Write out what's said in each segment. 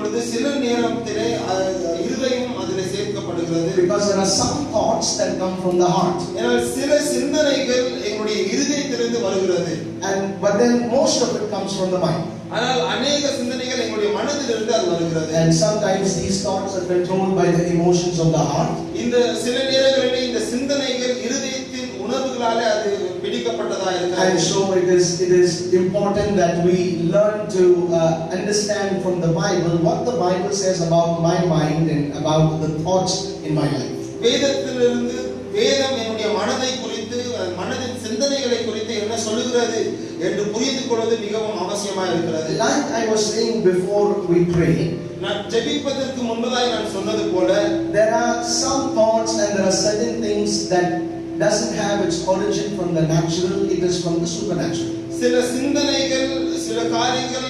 பொழுது சில நேரத்திலே இருதயம் அதிலே சேர்க்கப்படுகிறது. Because there are some thoughts that come from the heart. ஏனால் சில சிந்தனைகள் எங்களுடைய இருதயத்திலிருந்து வருகிறது. But then most of it comes from the mind. ஆனால் अनेक சிந்தனைகள் எங்களுடைய மனதிலிருந்து அது வருகிறது. And sometimes these thoughts are controlled by the emotions of the heart. இந்த சில நேரங்களிலே இந்த சிந்தனைகள் இருதயத்தின் உணர்வுகளாலே அது பிடிக்கப்பட்டதா இருக்கிறது. And so it is important that we learn to understand from the Bible what the Bible says about my mind and about the thoughts in my life. வேதத்திலிருந்து வேதம் என்னுடைய மனதை குறித்து மனதின் சிந்தனைகளை குறித்து என்ன சொல்லுகிறது என்று புரிந்து கொள்வது மிகவும் அவசியமாக இருக்கிறது. Like I was saying before we pray, நான் ஜெபிப்பதற்கு முன்பதாய் நான் சொன்னது போல there are some thoughts and there are certain things that doesn't have its origin from the natural, it is from the supernatural. சில சிந்தனைகள் சில காரியங்கள்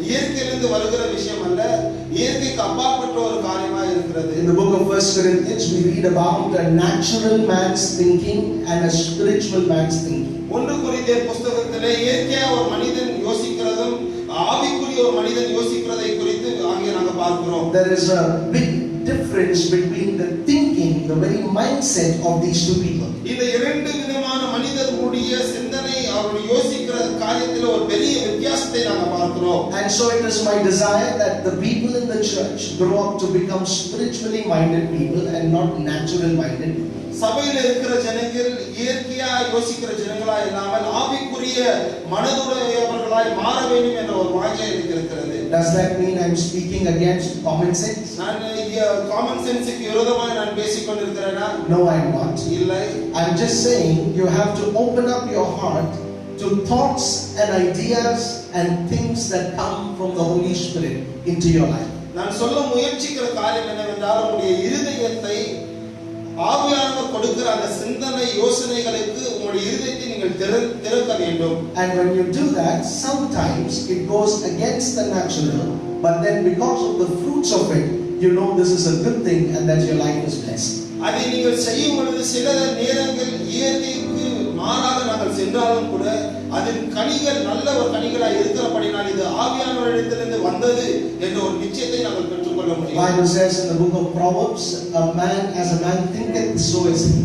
இயற்கையிலிருந்து வருகிற விஷயம் அல்ல, இயற்கைக்கு அப்பாற்பட்ட ஒரு காரியமாக இருக்கிறது. In the book of 1 Corinthians we read about a natural man's thinking and a spiritual man's thinking. 1 கொரிந்தியர் புத்தகத்திலே இயற்கையா ஒரு மனிதன் யோசிக்கிறதும் ஆவிக்குரிய ஒரு மனிதன் யோசிக்கிறதை குறித்து அங்கே நாங்கள் பார்க்கிறோம். There is a big difference between the thinking, the very mindset of these two people. இந்த இரண்டு விதமான மனிதர்களுடைய சிந்தனை அவர்கள் யோசிக்கிற காரியத்தில் ஒரு பெரிய வித்தியாசத்தை நாங்கள் பார்க்கிறோம். And so it is my desire that the people in the church grow up to become spiritually minded people and not natural minded people. சபையில் இருக்கிற ஜனங்கள் இயற்கையா யோசிக்கிற ஜனங்களா இல்லாமல் ஆவிக்குரிய மனதுடையவர்களாய் மாற வேண்டும் என்ற ஒரு வாஞ்சை எனக்கு இருக்கிறது. Does that mean I am speaking against common sense? நான் காமன் சென்ஸ்க்கு விரோதமாக நான் பேசிக் கொண்டிருக்கிறேனா? No, I am not. இல்லை. I am just saying you have to open up your heart to thoughts and ideas and things that come from the Holy Spirit into your life. நான் சொல்ல முயற்சிக்கிற காரியம் என்னவென்றால் உங்களுடைய இருதயத்தை ஆவியானவர் கொடுக்கிற அந்த சிந்தனை யோசனைகளுக்கு உங்களுடைய இருதயத்தை நீங்கள் திறக்க வேண்டும். And when you do that, sometimes it goes against the natural, but then because of the fruits of it, you know this is a good thing and that your life is blessed. அதை நீங்கள் செய்யும் பொழுது சில நேரங்கள் இயற்கைக்கு மாறாக நாங்கள் சென்றாலும் கூட அதன் கனிகள் நல்ல ஒரு கனிகளாக இருக்கிறபடினால் இது ஆவியானவரிடத்திலிருந்து வந்தது என்ற ஒரு நிச்சயத்தை நாங்கள் பெற்றுக்கொள்ள முடியும். Bible says in the book of Proverbs, a man thinketh, so is he.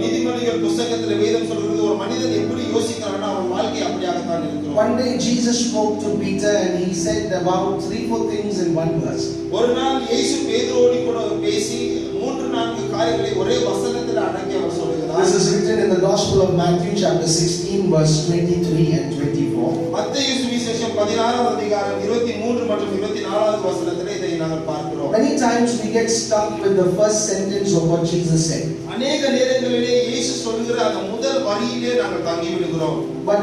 நீதிமொழிகள் புத்தகத்தில் வேதம் சொல்கிறது ஒரு மனிதன் எப்படி யோசிக்கிறானோ அவன் வாழ்க்கை அப்படியாகத்தான் இருக்கும். One day Jesus spoke to Peter and he said about 3-4 things in one verse. ஒரு நாள் இயேசு பேதுருவோடு கூட பேசி 3-4 காரியங்களை ஒரே வசனத்தில் அடக்கி அவர் சொல்கிறார். This is written in the Gospel of Matthew chapter 16 verse 23 and 24. மத்தேயு சுவிசேஷம் 16ஆம் அதிகாரம் 23 மற்றும் 24வது வசனத்திலே இதை நாங்கள் பார்க்கிறோம். Many times we get stuck with the first sentence of what Jesus said. அநேக நேரங்களிலே இயேசு சொல்கிற அந்த முதல் வரியிலே நாங்கள் தங்கி விடுகிறோம். But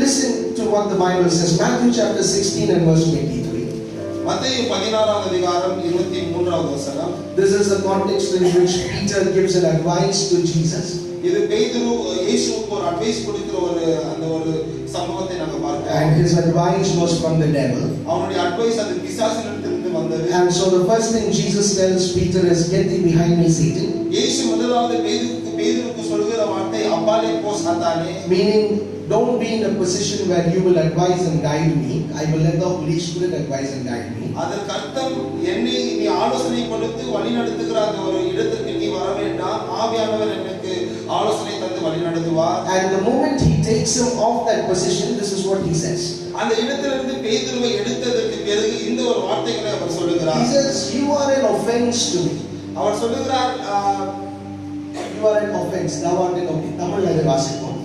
listen to what the Bible says. Matthew chapter 16 and verse 23. மத்தேயு 16ஆம் அதிகாரம் 23வது வசனம். This is the context in which Peter gives an advice to Jesus. இது பேதுரு இயேசுவுக்கு ஒரு அட்வைஸ் கொடுக்கிற ஒரு சம்பவத்தை நாங்க பார்க்கிறோம். And his advice was from the devil. அவனுடைய அட்வைஸ் அது பிசாசினிடமிருந்து வந்தது. And so the first thing Jesus tells Peter is, get thee behind me, Satan. இயேசு முதலாவது பேதுருக்கு சொல்கிற வார்த்தை அப்பாலே போ சாத்தானே. Meaning, don't be in a position where you will advise and guide me. I will let the Holy Spirit advise and guide me. அதற்கு அர்த்தம் என்னை நீ ஆலோசனை கொடுத்து வழி நடத்துகிற அந்த ஒரு இடத்திற்கு நீ வர வேண்டாம், ஆவியானவர் எனக்கு ஆலோசனை தந்து வழி நடத்துவார். And the moment he takes him off that position, this is what he says. அந்த இடத்திலிருந்து பேதுருவை எடுத்ததற்கு பிறகு இந்த ஒரு வார்த்தைகளை அவர் சொல்லுகிறார். He says, you are an offense to me. அவர் சொல்லுகிறார், you are an offense. தமிழ்ல இதை வாசிப்போம்.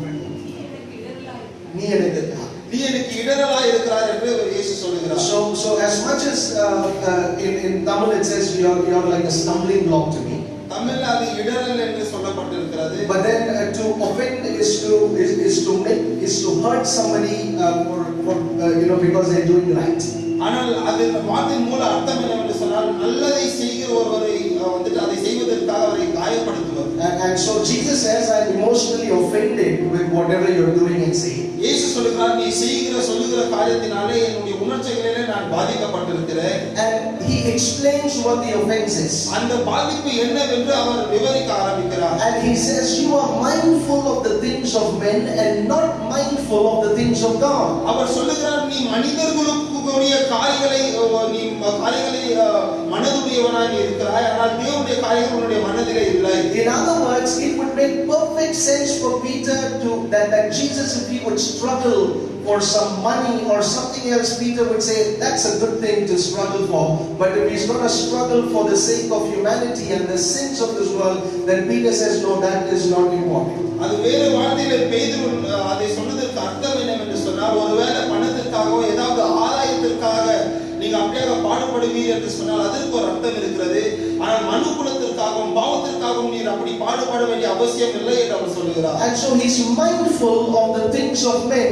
நீ எனக்கு இடரலா இருக்கிறார் என்று இயேசு சொல்லுகிறார். So as much as in Tamil it says you are like a stumbling block to me. தமிழ்ல அது இடரல் என்று சொல்லப்பட்டிருக்கிறது. But then to offend is to hurt somebody for because they are doing right. ஆனால் அது வார்த்தையின் மூல அர்த்தம் என்னவென்று சொன்னால் நல்லதை செய்கிற ஒருவரை அதை செய்வதற்காக அவரை காயப்படுத்துவது. And so Jesus says, I am emotionally offended with whatever you are doing and saying. இயேசு சொல்லுகிறார், நீ செய்கிற சொல்லுகிற காரியத்தினாலே என்னுடைய உணர்ச்சிகளிலே நான் பாதிக்கப்பட்டிருக்கிறேன். And he explains what the offense is. அந்த பாதிப்பு என்னவென்று அவர் விவரிக்க ஆரம்பிக்கிறார். And he says, you are mindful of the things of men and not mindful of the things of God. அவர் சொல்லுகிறார், நீ மனிதர்களுக்குரிய காரியங்களை மனதுடையவனாய் நீ இருக்கிறாய், ஆனால் தேவனுடைய காரியங்கள் உன்னுடைய மனதிலே இல்லை. In other words, it would make perfect sense for Peter to that Jesus, if he would struggle for some money or something else, Peter would say that's a good thing to struggle for. But if he's going to struggle for the sake of humanity and the sins of this world, then Peter says no, that is not important. அது வேறு வார்த்தையில பேதுரு அதை சொன்னதற்கு அர்த்தம் என்னவென்று சொன்னால், ஒருவேளை பணத்திற்காகவோ ஏதாவது ஆதாயத்திற்காக நீங்க அப்படியே பாடுபடுவீர் என்று சொன்னால் அதற்கு ஒரு அர்த்தம் இருக்கிறது. ஆனால் மனுக்குலத்திற்காகவும் பாவத்திற்காகவும் நீர் அப்படி பாடுபட வேண்டிய அவசியம் இல்லை என்று அவர் சொல்லுகிறார். And so he's mindful of the things of men,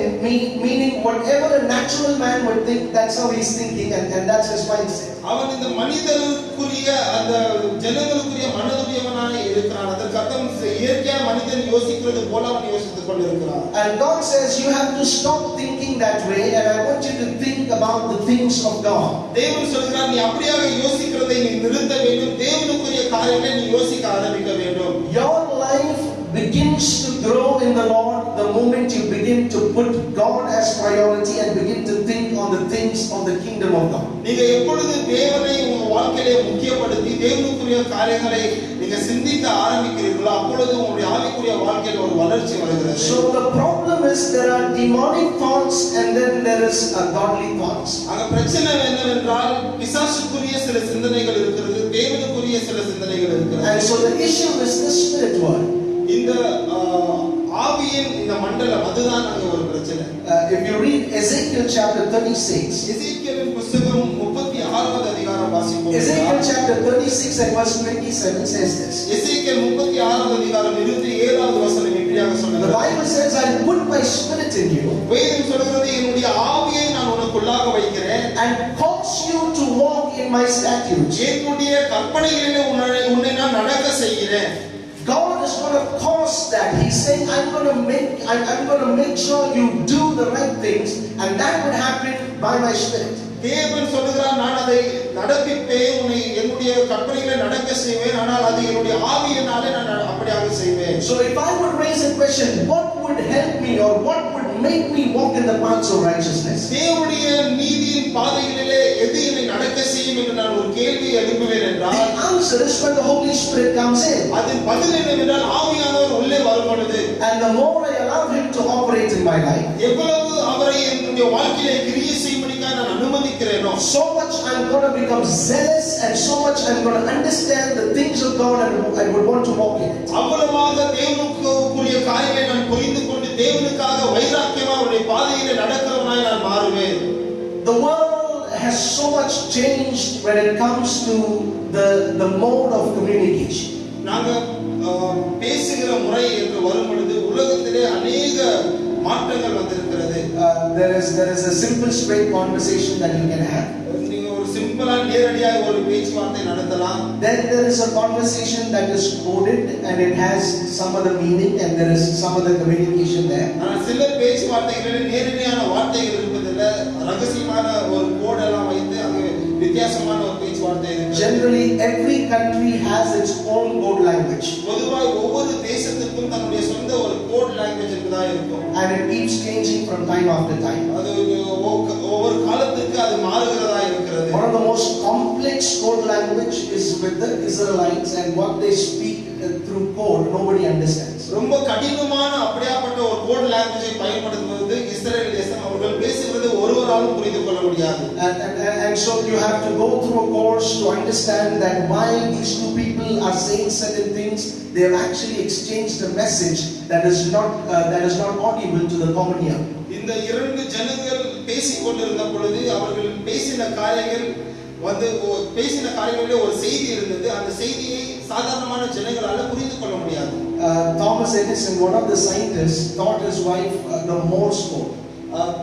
meaning whatever a natural man would think, that's how he's thinking, and that's his mindset. அவன் இந்த மனிதனுக்குரிய அந்த ஜனங்களுக்குரிய மனதுடையவனாய் இருக்கிறான். அதற்கு அர்த்தம் இயற்கையா மனிதன் யோசிக்கிறது போல அவன் யோசித்துக் கொண்டிருக்கிறான். And God says you have to stop thinking that way, and I want you to think about the things of God. தேவன் சொல்கிறார், நீ அப்படியாக யோசிக்கிறதை நீ நிறுத்த வேண்டும். தேவனுக்குரிய காரியங்களை நீ யோசிக்க ஆரம்பிக்க வேண்டும். Your life begins to grow in the Lord the moment you begin to put God as priority and begin to think on the things of the kingdom of God. நீங்க எப்பொழுது தேவனை உங்க வாழ்க்கையிலே முக்கியப்படுத்தி தேவனுக்குரிய காரியங்களை நீங்க சிந்திக்க ஆரம்பிக்கிறீர்களோ அப்பொழுது உங்களுடைய ஆவிக்குரிய வாழ்க்கையில் ஒரு வளர்ச்சி வருகிறது. So the problem is there are demonic thoughts and then there is godly thoughts. அங்க பிரச்சனை என்னவென்றால் பிசாசுக்குரிய சில சிந்தனைகள் இருக்கிறது, தேவனுக்குரிய சில சிந்தனைகள் இருக்கிறது. And so the issue is the spirit world. இந்த ஆவியின் இந்த மண்டலம் அதுதான் அங்க ஒரு பிரச்சனை. If you read Ezekiel chapter 36, எசேக்கியேலின் புத்தகம் 36வது அதிகாரம் வாசிப்போம். Ezekiel chapter 36 and verse 27 says this. எசேக்கியேல் 36வது அதிகாரம் 27வது வசனம் இப்படியாக The சொல்லுகிறது. Bible says, I put my spirit in you வேதம் சொல்கிறது, என்னுடைய ஆவியை நான் உனக்குள்ளாக வைக்கிறேன் and cause you to walk in my statutes. என்னுடைய கற்பனைகளிலே உன்னை நான் நடக்க செய்கிறேன். God is going to cause that. He's saying, I'm going to make sure you do the right things, and that would happen by my spirit. தேவன் சொல்லுகிறார், நான் அதை நடப்பிப்பேன், உன்னை என்னுடைய கற்பனைகளை நடக்க செய்வேன், ஆனால் அது என்னுடைய ஆவியினாலே நான் அப்படியாக செய்வேன். So if I would raise a question, what would help me or what would make me walk in the paths of righteousness? தேவனுடைய நீதியின் பாதைகளிலே எது என்னை நடக்க செய்யும் என்று நான் ஒரு கேள்வியை எழுப்புவேன் என்றால், The answer is when the Holy Spirit comes in. அதன் பதில் என்னவென்றால் ஆவியானவர் உள்ளே வரும் பொழுது, And the more I allow Him to operate in my life, எவ்வளவு அவரை என்னுடைய வாழ்க்கையிலே கிரியை செய்யும்படிக்காக நான் அனுமதிக்கிறேனோ, so much I'm going to become zealous and so much I'm going to understand the things of God and I would want to walk in it. அவ்வளவாக தேவனுக்குரிய காரியங்களை நான் புரிந்து கொண்டு தேவனுக்காக வைராக்கியமாக அவருடைய பாதையிலே நடக்கிறவனாய் நான் மாறுவேன். The world has so much changed when it comes to the mode of communication. நாங்க பேசுகிற முறை என்று வரும் பொழுது உலகத்திலே அநேக மாற்றங்கள் வந்திருக்கிறது. There is a simple straight conversation that you can have. நீங்க ஒரு சிம்பிளா நேரடியாக ஒரு பேச்சுவார்த்தை நடத்தலாம். Then there is a conversation that is coded and it has some other meaning and there is some other communication there. ஆனா சில பேச்சுவார்த்தைகளில் நேரடியான வார்த்தைகள் இருப்பதில்லை, ரகசியமான ஒரு கோடெல்லாம் வைத்து அங்கே வித்தியாசமான ஒரு பேச்சுவார்த்தை இருக்கு. Generally every country has its own code language. பொதுவாக ஒவ்வொரு தேசத்திற்கும் தன்னுடைய சொந்த ஒரு கோட் லாங்குவேஜ் இருக்குதா இருக்கும். And it keeps changing from time after time. அது ஒவ்வொரு காலத்துக்கு அது மாறுகிறதா இருக்கிறது. One of the most complex code language is with the Israelites and what they speak through code nobody understands. ரொம்ப கடினமான அப்படியாப்பட்ட ஒரு கோட் லாங்குவேஜை பயன்படுத்துவது இஸ்ரேல் தேசம். அவர்கள் பேசுகிறது ஒருவராலும் புரிந்து கொள்ள முடியாது. And so you have to go through a course to understand that while these two people are saying certain things, they have actually exchanged a message that is not audible to the common ear. இந்த இரண்டு ஜனங்கள் பேசிக் கொண்டிருந்த பொழுது அவர்கள் பேசின காரியங்களிலே ஒரு செய்தி இருந்தது. அந்த செய்தியை சாதாரணமான ஜனங்களால புரிந்து கொள்ள முடியாது. Thomas Edison, one of the scientists, taught his wife the Morse code.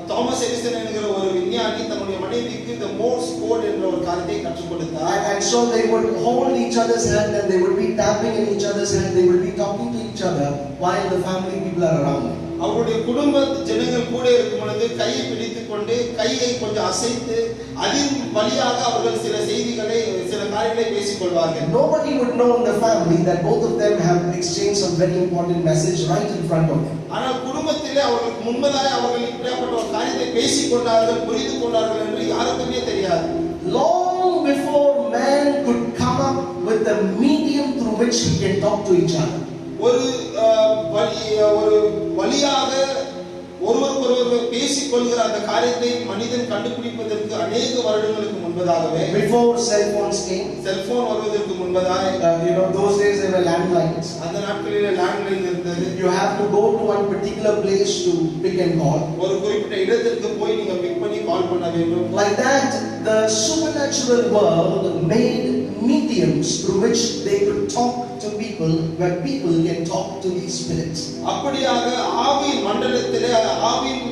Thomas Edison என்கிற ஒரு விஞ்ஞானி தன்னுடைய மனைவிக்கு the Morse code என்ற ஒரு காரியத்தை கற்றுக் கொடுத்தார். And so they would hold each other's hand and they would be tapping in each other's hand. They would be talking to each other while the family people are around. அவருடைய குடும்ப ஜனங்கள் கூட இருக்கும் பொழுது கையை பிடித்துக் கொண்டு கையை கொஞ்சம் அசைத்து அதன் வழியாக அவர்கள் சில செய்திகளை சில காரியங்களை பேசிக் கொள்வார்கள். Nobody would know in the family that both of them have exchanged some very important message right in front of them. ஆனால் குடும்பத்திலே அவர்களுக்கு முன்பதாக அவர்கள் இப்படிப்பட்ட ஒரு காரியத்தை பேசிக் கொண்டார்கள், புரிந்து கொண்டார்கள் என்று யாருக்குமே தெரியாது. Long before man could come up with a medium through which he can talk to each other. ஒரு வழியாக ஒருவருக்கொருவர் பேசிக் கொள்கிற அந்த காரியத்தை மனிதன் கண்டுபிடிப்பதற்கு அநேக வருடங்களுக்கு முன்பதாகவே, before cell phones came, cellphone வருவதற்கு முன்பதாக, those days there were landlines. அந்த நாட்களிலே லேண்ட்லைன் இருந்தது. You have to go to one particular place to pick and call. ஒரு குறிப்பிட்ட இடத்திற்கு போய் நீங்க பிக் பண்ணி கால் பண்ண வேண்டும். Like that, the supernatural world made mediums through which they could talk to people, where people can talk to these spirits. அப்படியாக ஆவியின் மண்டலத்திலே ஆவியின்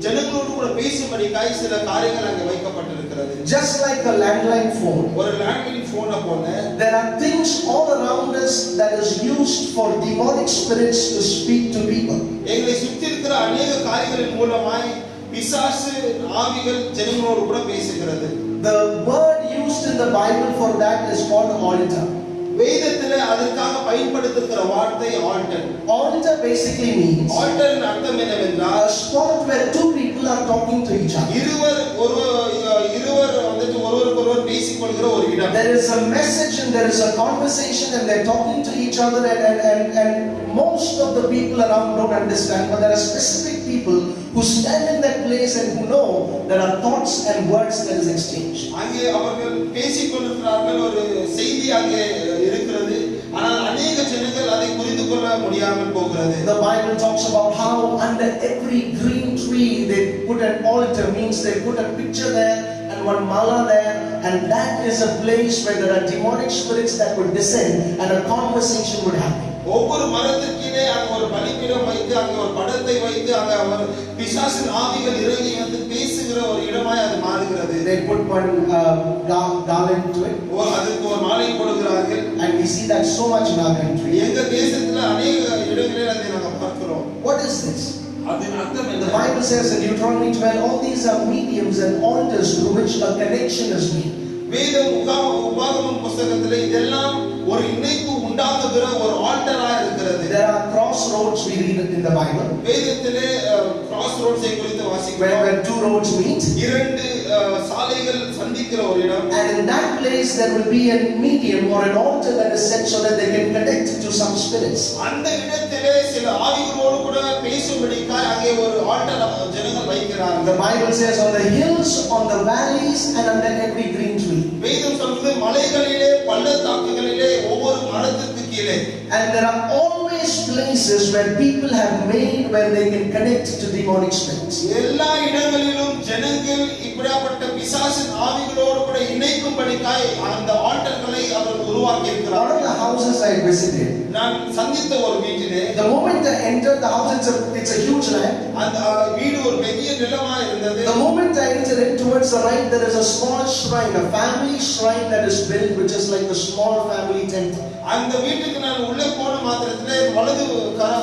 ஜனங்களோடு கூட பேசும்படிக்காய் சில காரியங்கள் அங்கே வைக்கப்பட்டிருக்கிறது. Just like a landline phone, ஒரு லேண்ட்லைன் போனை போல there are things all around us that is used for demonic spirits to speak to people. எங்களை சுற்றி இருக்கிற அநேக காரியங்களின் மூலமாய் பிசாசு ஆவிகள் ஜனங்களோடு கூட பேசுகிறது. The word used in the Bible for that is called altar. வேதத்திலே அதற்காக பயன்படுத்துகிற வார்த்தை ஆல்டர். Altar basically means ஆல்டரின் அர்த்தம் என்னவென்றால் a spot where two people are talking to each other. இருவர் வந்துட்டு ஒருவருக்கொருவர் பேசிக் கொள்கிற ஒரு இடம். There is a message and there is a conversation and they're talking to each other and most of the people around don't understand, but there are specific people who stand in that place and who know there are thoughts and words that is exchanged. அங்கே அவர்கள் பேசிக் கொண்டிருக்கிறார்கள், ஒரு செய்தி அங்கே இருக்கிறது, ஆனால் அநேக ஜனங்கள் அதை புரிந்து கொள்ள முடியாமல் போகிறது. The Bible talks about how under every green tree they put an altar, means they put a picture there and one mala there, and that is a place where there are demonic spirits that would descend and a conversation would happen. ஒவ்வொரு மரத்திற்கீழே அங்க ஒரு பலிபீடம் வைத்து அங்க ஒரு படத்தை வைத்து அங்க அவர் பிசாசின் ஆவிகள் இறங்கி வந்து பேசுகிற ஒரு இடமாய் அது மாறுகிறது. They put one garland to it. அதுக்கு ஒரு மாலை போடுகிறார்கள். And we see that so much in our country. எங்க தேசத்துல அநேக இடங்களில் அதை நாங்கள் பார்க்கிறோம். What is this? அதன் அர்த்தம் என்ன? The Bible says in Deuteronomy 12, all these are mediums and altars through which a connection is made. வேதம் உபாகமம் புத்தகத்திலே இதெல்லாம் ஒரு இணைப்பு உண்டாக்குகிற ஒரு ஆல்டரா இருக்கிறது. There are crossroads we read in the Bible. வேதத்திலே கிராஸ் ரோட்ஸை குறித்து வாசிக்கிறோம். Where two roads meet. இரண்டு சாலைகள் சந்திக்கிற ஒரு இடம். And in that place there will be a medium or an altar that is set so that they can connect to some spirits. அந்த இடத்திலே சில ஆவிகளோடு கூட பேசும்படிக்காய் அங்கே ஒரு ஆல்டர் ஜனங்கள் வைக்கிறார்கள். The Bible says on the hills, on the valleys and under every green tree. வேதம் சொல்றது மலைகளிலே பள்ளத்தாக்குகளிலே ஒவ்வொரு மரத்துக்கு கீழே. And there are always places where people have made where they can connect to demonic spirits. எல்லா இடங்களிலும் ஜனங்கள் இப்படிப்பட்ட பிசாசின் ஆவிகளோடு கூட இணைக்கும்படிக்காய் அந்த ஆல்டர்களை அவர்கள் உருவாக்கி இருக்கிறார்கள். One of the houses I visited, நான் சந்தித்த ஒரு வீட்டிலே, the moment I entered the house, it's a huge land. அந்த வீடு ஒரு பெரிய நிலமா இருந்தது. The moment I entered it, towards the right there is a small shrine, a family shrine that is built, which is like a small family temple. அந்த வீட்டுக்கு நான் உள்ளே போன மாத்திரத்திலே வலது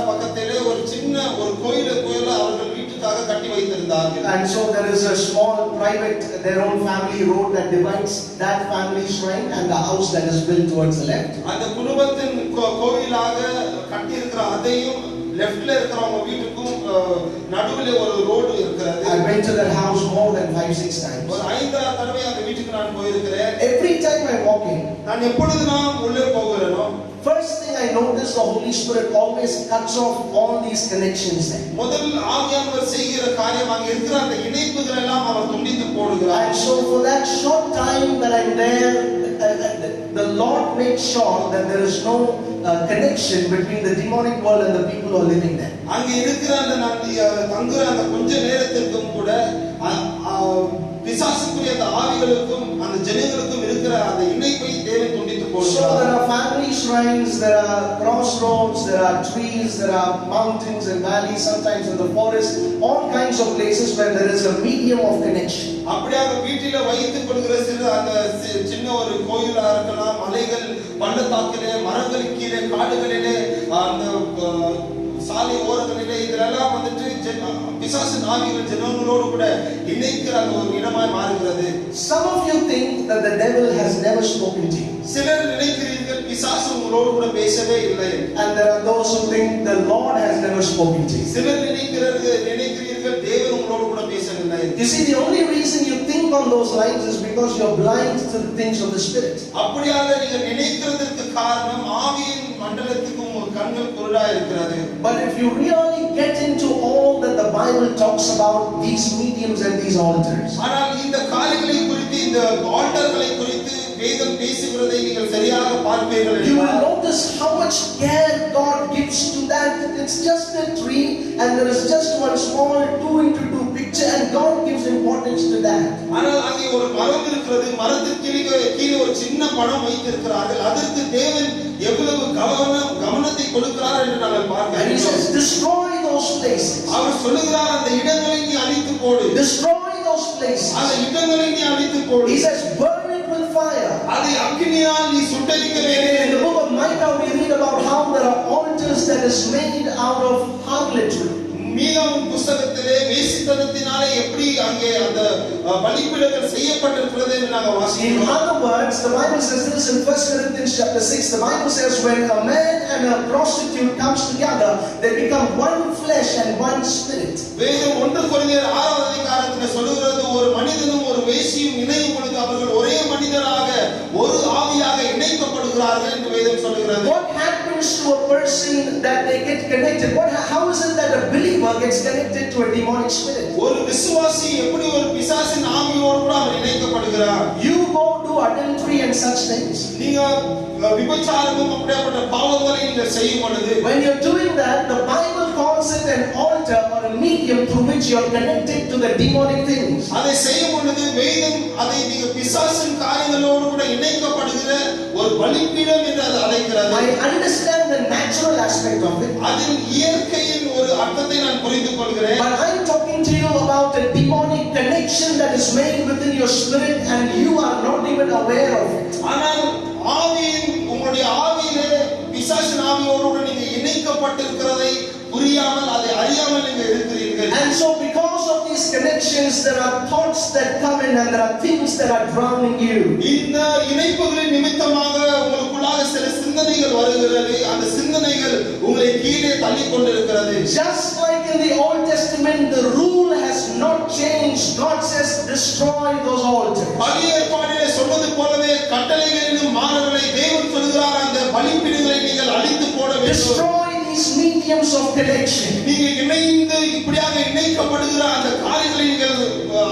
பக்கத்திலே ஒரு சின்ன ஒரு கோயிலை அவர்கள் வீட்டுக்காக கட்டி வைத்திருந்தார்கள். And so there is a small private, their own family road that divides that family shrine and the house that is built towards the left. அந்த குடும்பத்தின் கோயிலாக கட்டி இருக்கிற அதையும் லெஃப்ட்ல இருக்கிறவங்க வீட்டுக்கும் நடுவுல ஒரு ரோடு இருக்கிறது. I went to that house more than 5-6 times. ஒரு 5-6 தடவை அந்த வீட்டுக்கு நான் போயிருக்கிறேன். Every time I walk in, நான் எப்பொழுது நான் உள்ளே போகிறேனோ, first thing I notice, the Holy Spirit always cuts off all these connections there. முதல் ஆவியானவர் செய்கிற காரியம் அங்க இருக்கிற அந்த இணைப்புகள் எல்லாம் அவர் துண்டித்து போடுகிறார். And so for that short time that I'm there, the Lord makes sure that there is no connection between the demonic world and the people who are living there. அங்க இருக்கிற அந்த தங்குற அந்த கொஞ்ச நேரத்திற்கும் கூட பிசாசுக்குரிய அந்த ஆவிகளுக்கும் அந்த ஜனங்களுக்கும் இருக்கிற அந்த இணைப்பை தேவன் துண்டித்து போடுகிறார். So there are family shrines, there are crossroads, there are trees, there are mountains and valleys, sometimes in the forest, all kinds of places where there is a medium of connection. அப்படியாக வீட்டில வைத்துக் கொள்கிற சிறு அந்த சின்ன ஒரு கோயிலா இருக்கலாம், மலைகள் பள்ளத்தாக்கிலே மரங்களுக்கு கீழே காடுகளிலே அந்த சாலை ஓரங்களிலே இதெல்லாம் வந்துட்டு பிசாசின் ஆவிகள் ஜனங்களோடு கூட இணைக்கிற அந்த ஒரு இடமாய் மாறுகிறது. Some of you think that the devil has never spoken to you. சிலர் நினைக்கிறீர்கள் பிசாசு உங்களோடு கூட பேசவே இல்லை. And there are those who think the Lord has never spoken to you. சிலர் நினைக்கிறீர்கள் தேவன் உங்களோடு கூட பேசவில்லை. You see, the only reason you think on those lines is because you are blind to the things of the Spirit. அப்படியாக நீங்க நினைக்கிறதுக்கு காரணம் ஆவியின் மண்டலத்துக்கு உங்க கண்கள் குருடா இருக்கிறது. But if you really get into all that the Bible talks about, these mediums and these altars, ஆனால் இந்த காரியங்களை குறித்து இந்த ஆல்டர்களை குறித்து வேதம் பேசுகிறதை நீங்கள் சரியாக பார்ப்பீர்கள். you will notice how much care God gives to that. It's just a tree and there is just one small 2x2 picture and God gives importance to that. ஆனால் அங்கே ஒரு மரம் இருக்கிறது, மரத்திற்கு கீழே ஒரு சின்ன பழம் வைத்திருக்கிறார்கள். அதற்கு தேவன் எவ்வளவு கவனத்தை கொடுக்கிறார் என்று நாங்கள் பார்க்கிறோம். And he says, destroy those places. அவர் சொல்லுகிறார், அந்த இடங்களை நீ அழித்து போடு. Destroy those places. அந்த இடங்களை நீ அழித்து போடு. He says, burn it with fire. அதை அக்கினியால் நீ சுட்டெரிக்க வேண்டும். In the book of Micah we read about how there are altars that is made out of harlotry. மீகாவின் புத்தகத்திலே வேசித்தனத்தினாலே எப்படி அங்கே அந்த பலிபீடங்கள் செய்யப்பட்டிருக்கிறது என்று நாங்கள் In வாசிக்கிறோம். other words, the Bible says this in 1 Corinthians chapter 6. The Bible says when a man and a prostitute comes together, they become one flesh and one spirit. வேதம் 1 கொரிந்தியர் 6வது அதிகாரத்திலே சொல்லுகிறது, ஒரு மனிதனும் ஒரு வேசியும் இணையும் பொழுது அவர்கள் ஒரே மனிதராக ஒரு ஆவியாக இணைக்கப்படுகிறார்கள் என்று வேதம் சொல்லுகிறது. What happens to a person that they get connected? How is it that a believer gets connected to a demonic spirit? ஒரு விசுவாசி எப்படி ஒரு பிசாசின் ஆவியோடு கூட அவர் இணைக்கப்படுகிறார்? You go do adultery and such things. நீங்க விபச்சாரமும் அப்படிப்பட்ட பாவங்களை நீங்க செய்யும் பொழுது, When you're doing that, the Bible calls it an altar or a medium through which you're connected to the demonic things. அதை செய்யும் பொழுது வேதம் அதை நீங்க பிசாசின் காரியங்களோடு கூட இணைக்கப்படுகிற ஒரு பலிபீடம் என்று அதை அழைக்கிறது. I understand the natural aspect of it, அதின் இயற்கையின் ஒரு அர்த்தத்தை நான் புரிந்து கொள்கிறேன். but I'm talking to you about a demonic connection that is made within your spirit and you are not even aware of it. ஆனால் ஆவியின் உங்களுடைய ஆவியிலே பிசாசின் ஆவியோடு கூட நீங்க இணைக்கப்பட்டிருக்கிறதை புரியாமல் அதை அறியாமல் நீங்க இருக்கிறீர்கள். And so because of these connections there are thoughts that come in and there are things that are drowning you. இந்த இணைப்புகளின் நிமித்தமாக உங்களுக்குள்ளாக சில சிந்தனைகள் வருகிறது. அந்த சிந்தனைகள் உங்களை கீழே தள்ளி கொண்டிருக்கிறது. Just like in the Old Testament, the rule has not changed. God says destroy those altars. பழைய ஏற்பாட்டிலே சொன்னது போலவே கட்டளைகளிலும் மாறவில்லை. தேவன் சொல்கிறார், அந்த பலிபீடங்களை நீங்கள் அழித்து போட வேண்டும். Destroy these mediums of connection. நீங்க இணைந்து இப்படியாக இணைக்கப்படுகிற அந்த காரியங்களை நீங்கள்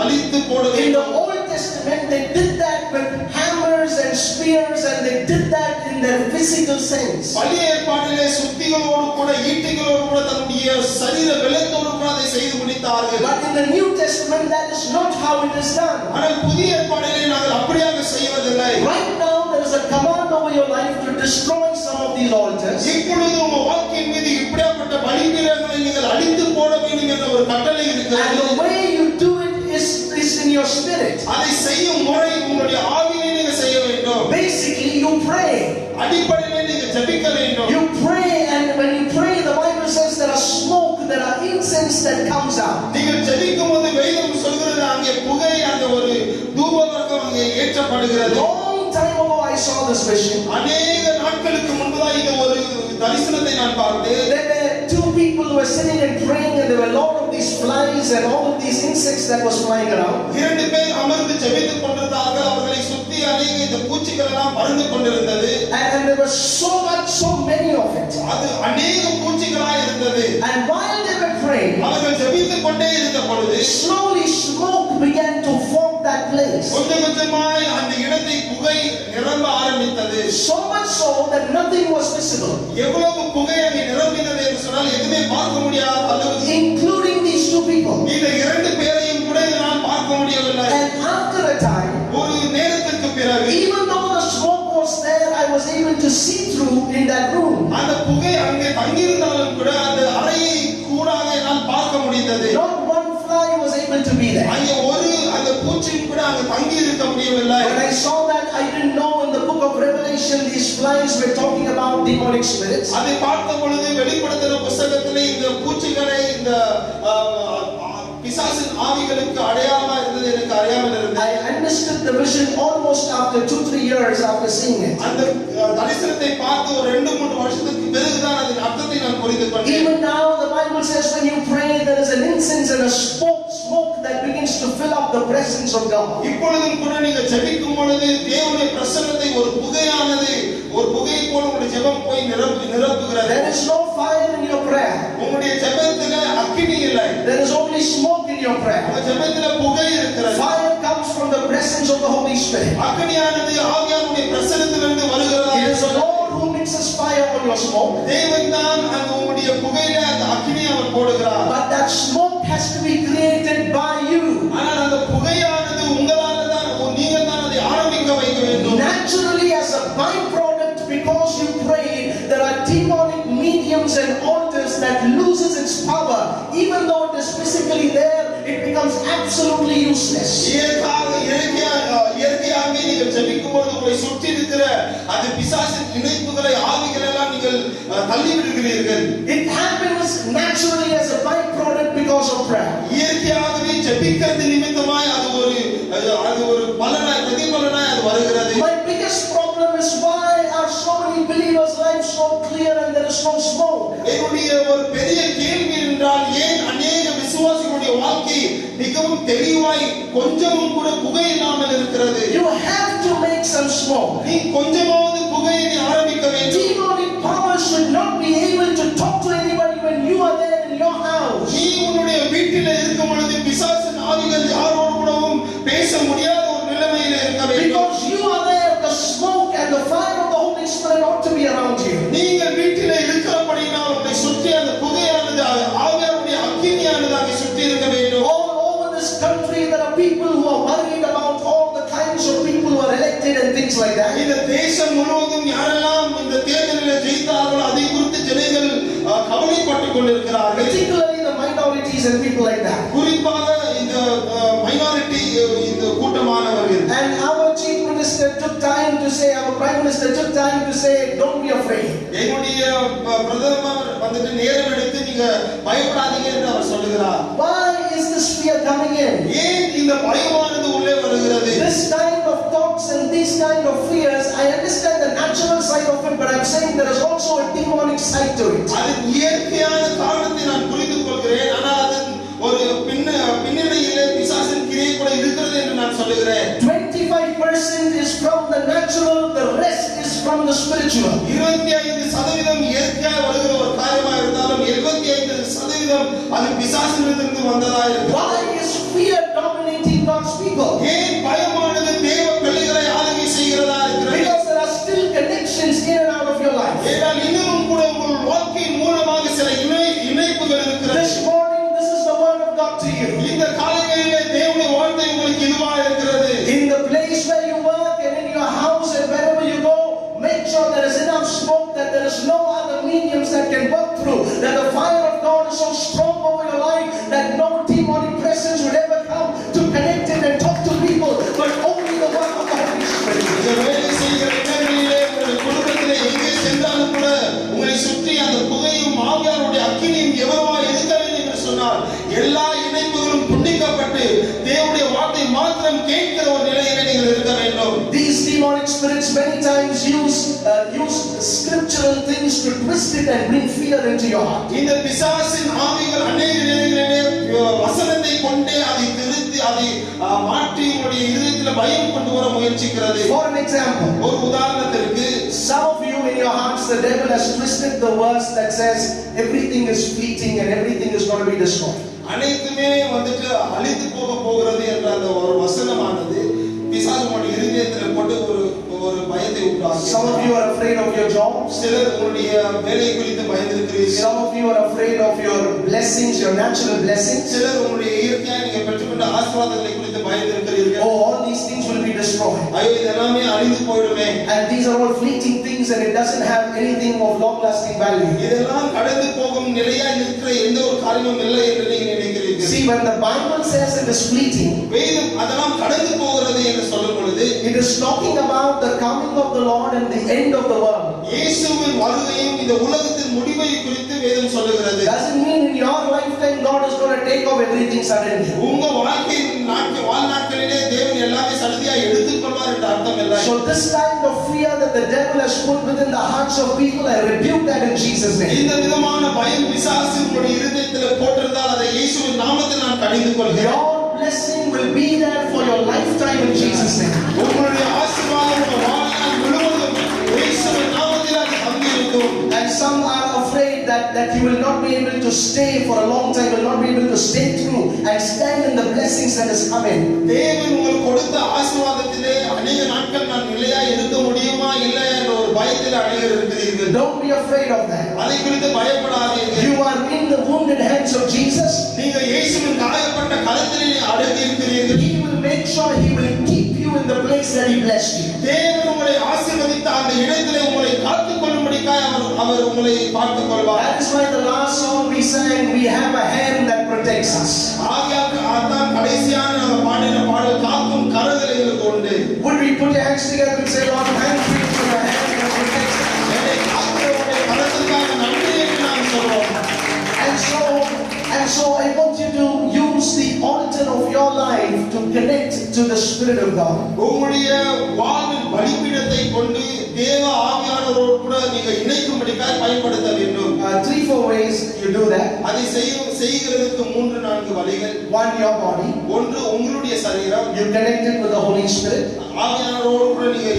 அழித்து போட In the வேண்டும். Old Testament, they did that with hammers and spears and they did that in their physical sense. பழைய ஏற்பாட்டிலே சுத்திகளோடு கூட ஈட்டிகளோடு கூட தன்னுடைய சரீர பலத்தோடு கூட அதை செய்து முடித்தார்கள். But in the New Testament, that is not how it is done. ஆனால் புதிய ஏற்பாட்டிலே நாங்கள் அப்படியாக செய்வதில்லை. Right now, there is a command over your life to destroy some of these altars. இப்பொழுது உங்க வாழ்க்கையின் மீது இப்படியாப்பட்ட பலிபீடங்களை நீங்கள் அழித்து போட வேண்டும் என்ற ஒரு கட்டளை And இருக்கிறது. the way you do it is in your spirit. அதை செய்யும் முறை உங்களுடைய ஆவியிலே நீங்க செய்ய வேண்டும். Basically, you pray. அடிப்படையிலே நீங்க ஜெபிக்க வேண்டும். You pray, and when you pray, the Bible says there are smoke, there are incense that comes out. நீங்கள் ஜெபிக்கும் போது வேதம் சொல்கிறது அங்கே புகை, அந்த ஒரு தூபவர்க்கம் அங்கே ஏற்றப்படுகிறது. Long time ago, I saw this vision. அநேக நாட்களுக்கு முன்பதாக இந்த ஒரு தரிசனத்தை நான் பார்த்தேன். There were two people who were sitting and praying, and there were a lot of these flies and all of these insects that was flying around. இரண்டு பேர் அமர்ந்து ஜெபித்துக் கொண்டிருந்தார்கள். அவர்களை சுற்றி அநேக இந்த பூச்சிகள் எல்லாம் பறந்து கொண்டிருந்தது. And there was so many of it. அது அநேக பூச்சிகளாய் இருந்தது. And while they were praying, அவர்கள் ஜெபித்துக் கொண்டே இருந்த பொழுது slowly smoke began to form that place. கொஞ்சம் கொஞ்சமாய் அந்த இடத்தை புகை நிரம்ப ஆரம்பித்தது. So much so that nothing was visible, எவ்வளவு புகை அங்கே நிரம்பினது என்று சொன்னால் எதுவுமே பார்க்க முடியாத அளவுக்கு, including these two people. இந்த இரண்டு பேரையும் கூட நான் பார்க்க முடியவில்லை. And after a time, ஒரு நேரத்திற்கு பிறகு even though the smoke was there, I was able to see through in that room. அந்த புகை அங்கே தங்கியிருந்தாலும் கூட அந்த அறையை கூடாக என்னால் பார்க்க முடிந்தது. Not one fly was able to be there. அங்கே ஒரு அந்த பூச்சியும் கூட அங்கே தங்கி இருக்க முடியவில்லை. When I saw that, I didn't know in the book of Revelation these flies were talking about demonic spirits. அதை பார்த்த பொழுது வெளிப்படுத்தின புத்தகத்திலே உங்களுக்கு அடையாளமா இருந்தது எனக்கு அறியாமல் இருந்தது. I understood the vision almost after 2-3 years after seeing it. அந்த தரிசனத்தை பார்த்து ஒரு 2-3 வருஷத்துக்கு பிறகுதான் அதன் அர்த்தத்தை நான் புரிந்து கொண்டேன். Even now the Bible says when you pray there is an incense and a smoke that begins to fill up the presence of God. இப்பொழுதும் கூட நீங்க ஜெபிக்கும் பொழுது தேவனுடைய பிரசன்னத்தை ஒரு புகையானது ஒரு புகை போல உங்களுடைய ஜெபம் போய் நிரப்புகிறது. There is no fire in your prayer. உங்களுடைய ஜெபத்துல அக்கினி இல்லை. There is only smoke in your prayer. உங்க ஜெபத்துல புகை இருக்கிறது. Fire comes from the presence of the Holy Spirit. அக்கினியானது ஆவியானுடைய பிரசன்னத்திலிருந்து வருகிறது. It is the Lord who mixes fire on your smoke. தேவன் தான் அந்த உங்களுடைய புகையில அந்த அக்கினியை அவர் போடுகிறார். But that smoke has to be created by you. ஆனால் அந்த புகையானது உங்களால தான் நீங்க தான் அதை ஆரம்பிக்க வைக்க வேண்டும். Naturally as a byproduct, because you pray, there are demonic mediums and altars that loses its power. Even though it is physically there, it becomes absolutely useless. இயற்கையாகவே நீங்கள் ஜெபிக்கும் பொழுது உங்களை சுற்றி இருக்கிற அந்த பிசாசின் இணைப்புகளை ஆவிகளை எல்லாம் நீங்கள் தள்ளி விடுகிறீர்கள். It happens naturally as a byproduct because of prayer. இயற்கையாகவே ஜெபிக்கிறது நிமித்தமாய் அது ஒரு பலனாய் பிரதிபலனாய் அது வருகிறது. My biggest problem is why are so many believers' lives so clear and there is no smoke? என்னுடைய ஒரு பெரிய கேள்வி என்றால் ஏன் அநேக விசுவாசிகளுடைய வாழ்க்கை மிகவும் தெளிவாய் கொஞ்சமும் கூட புகை இல்லாமல் இருக்கிறது. You have to make some smoke. நீ கொஞ்சமாவது புகையை ஆரம்பிக்க வேண்டும். Demonic powers should not be able to talk to anybody when you are there in your house. நீ உன்னுடைய வீட்டில் இருக்கும் பொழுது பிசாசின் ஆவிகள் யாரோடு கூடவும் பேச முடியாத ஒரு நிலைமையில இருக்க வேண்டும். Because you are there, the smoke and the fire of the Holy Spirit ought to be around you. நீங்கள் வீட்டில் இருக்கிறபடினால் உங்களை சுற்றி அந்த புகையானது ஆவியாருடைய அக்கினியானது அங்கே சுற்றி இருக்க வேண்டும். All over this country there are people who are worried about all the kinds of people who are elected and things like that. இந்த தேசம் முழுவதும் யாரெல்லாம் இந்த தேர்தலில் ஜெயித்தார்களோ அதை குறித்து ஜனங்கள் கவலைப்பட்டுக் கொண்டிருக்கிறார்கள். Particularly the minorities and people like that. குறிப்பாக இந்த மைனாரிட்டி இந்த கூட்டமானவர்கள். And our chief minister took time to say, our prime minister took time to say, don't be afraid. எங்களுடைய பிரதமர் வந்துட்டு நேரம் எடுத்து நீங்க பயப்படாதீங்க என்று அவர் சொல்லுகிறார். Why is this fear coming in? ஏன் இந்த பயமானது உள்ளே வருகிறது? This kind of thoughts and these kind of fears, I understand the natural side of it, but I'm saying there is also a demonic side to it. அதன் இயற்கையான காரணத்தை நான் புரிந்து கொள்கிறேன். ஆனால் அதன் ஒரு பின்னணியிலே பிசாசின் கிரியை கூட இருக்கிறது என்று நான் சொல்லுகிறேன். 25% is from the natural, the rest is from the spiritual. 25% இயற்கையாக வருகிற ஒரு காரியமா இருந்தாலும் 75% அது பிசாசினிடமிருந்து வந்ததா இருக்கு. Why is fear dominating God's people? ஏன் பயமானது தேவ பிள்ளைகளை ஆளுகை செய்கிறதா இருக்கிறது? Because there are still connections in and out of your life. ஏனால் இன்னும் கூட உங்கள் வாழ்க்கையின் மூலமாக சில இணைப்புகள் இருக்கிறது. This morning, this is the word of God to you. இந்த காலையிலே தேவனுடைய வார்த்தை உங்களுக்கு இதுவா இருக்கிறது. In the place where you work and in your house and wherever you go, make sure there is enough smoke that there is no other mediums that can work through. That the fire of God is so strong over your life that no demonic presence would ever come to connect it and talk to people, but only the work of the Holy Spirit. இந்த வேலை செய்கிற இடங்களிலே உங்கள் குடும்பத்திலே எங்கே சென்றாலும் கூட உங்களை சுற்றி அந்த புகையும் ஆவியாருடைய அக்கினியும் எவ்வளவா இருக்க வேண்டும் என்று சொன்னால் எல்லா இணைப்புகளும் துண்டிக்கப்பட்டு தேவனுடைய வார்த்தை மாத்திரம் கேட்கிற ஒரு நிலையிலே நீங்கள் இருக்க வேண்டும். These demonic spirits many times use scriptural things to twist it and bring fear into your heart. இந்த பிசாசின் ஆவிகள் அநேக நிலைகளிலே வசனத்தை கொண்டே அதை திருத்தி அதை மாற்றி உங்களுடைய இதயத்தில் பயம் கொண்டு வர முயற்சிக்கிறது. For an example, ஒரு உதாரணத்திற்கு some of you in your hearts the devil has twisted the verse that says everything is fleeting and everything is going to be destroyed. அனைத்துமே வந்துட்டு அழிந்து போகிறது என்ற அந்த ஒரு வசனமானது பிசாசுடைய இதயத்தில் போட்டு ஒரு பயத்தை உண்டாக்குகிறது. Some of you are afraid of your job. சிலர் உங்களுடைய வேலை குறித்து பயந்திருக்கிறீர்கள். Some of you are afraid of your blessings, your natural blessings. சிலர் உங்களுடைய இயற்கையாக நீங்க பெற்றுக்கொண்ட ஆசீர்வாதங்களை குறித்து பயந்திருக்கிறீர்கள். Oh, all these things will be destroyed. ஐயோ இதெல்லாமே அழிந்து போய்டுமே. And these are all fleeting things and it doesn't have anything of long lasting value. இதெல்லாம் கடந்து போகும் நிலையா இருக்கிற எந்த ஒரு காரியமும் இல்லை என்று நீங்க நினைக்கிறீர்கள். See, when the Bible says it is fleeting, வேதம் அதெல்லாம் கடந்து போகிறது என்று சொல்லும் பொழுது it is talking about the coming of the Lord and the end of the world. இயேசுவின் வருகையும் இந்த உலகத்தின் முடிவை குறித்து வேதம் சொல்லுகிறது. Doesn't mean in your lifetime God is going to take off everything suddenly. உங்க வாழ்நாட்களிலே தேவன் எல்லாமே சடதியா எடுத்துக்கொள்வார் என்ற அர்த்தம் இல்லை. So this kind of fear that the devil has put within the hearts of people, I rebuke that in Jesus' name. இந்த விதமான பயம் பிசாசு உங்களுடைய இருதயத்திலே போட்டிருந்தால் அதை இயேசுவின் நாமத்தில் நான் கடிந்து கொள்கிறேன். Your blessing will be there for your lifetime in Jesus' name. உங்களுடைய ஆசீர்வாதம் உங்கள் வாழ்நாள் முழுவதும் இயேசுவின் நாமத்தில் அது தங்கியிருக்கும். And some are afraid that you will not be able to stay for a long time, will not be able to stay through and stand in the blessings that is coming. தேவன் உங்களுக்கு கொடுத்த ஆசீர்வாதத்திலே அநேக நாட்கள் நான் நிலையா இருக்க முடியுமா இல்லை என்ற ஒரு பயத்தில் அநேகர் இருக்கிறீர்கள். Don't be afraid of that. அதை குறித்து பயப்படாதீர்கள். You are in the wounded hands of Jesus. நீங்கள் இயேசுவின் காயப்பட்ட கரத்திலே அடங்கி இருக்கிறீர்கள். He will make sure he will keep you in the place that he blessed you. தேவன் உங்களை ஆசீர்வதித்த அந்த இடத்திலே உங்களை காத்துக் கொள்ளும்படிக்காக அவர் உங்களை பார்த்துக் கொள்வார். That is why the last song we sang, we have a hand that protects us. அதான் கடைசியான நம்ம பாடின பாடல் காக்கும் கரங்கள் எங்களுக்கு உண்டு. Would we put our hands together and say, Lord, thank you for the hand that protects us? என்னை காக்கிறவருடைய கரத்திற்காக நன்றி என்று நாம் சொல்வோம். And so I want you to use the altar of your life to connect to the Spirit of God. உங்களுடைய வாழ்வின் பலிபீடத்தை கொண்டு தேவ ஆவியானவரோடு கூட நீங்க இணைக்கும்படிக்காக பயன்படுத்த வேண்டும். 3-4 ways you do that. அதை செய்கிறதுக்கு 3-4 வழிகள். One, your body. ஒன்று உங்களுடைய சரீரம். You connect it with the Holy Spirit. ஆவியானவரோடு கூட நீங்க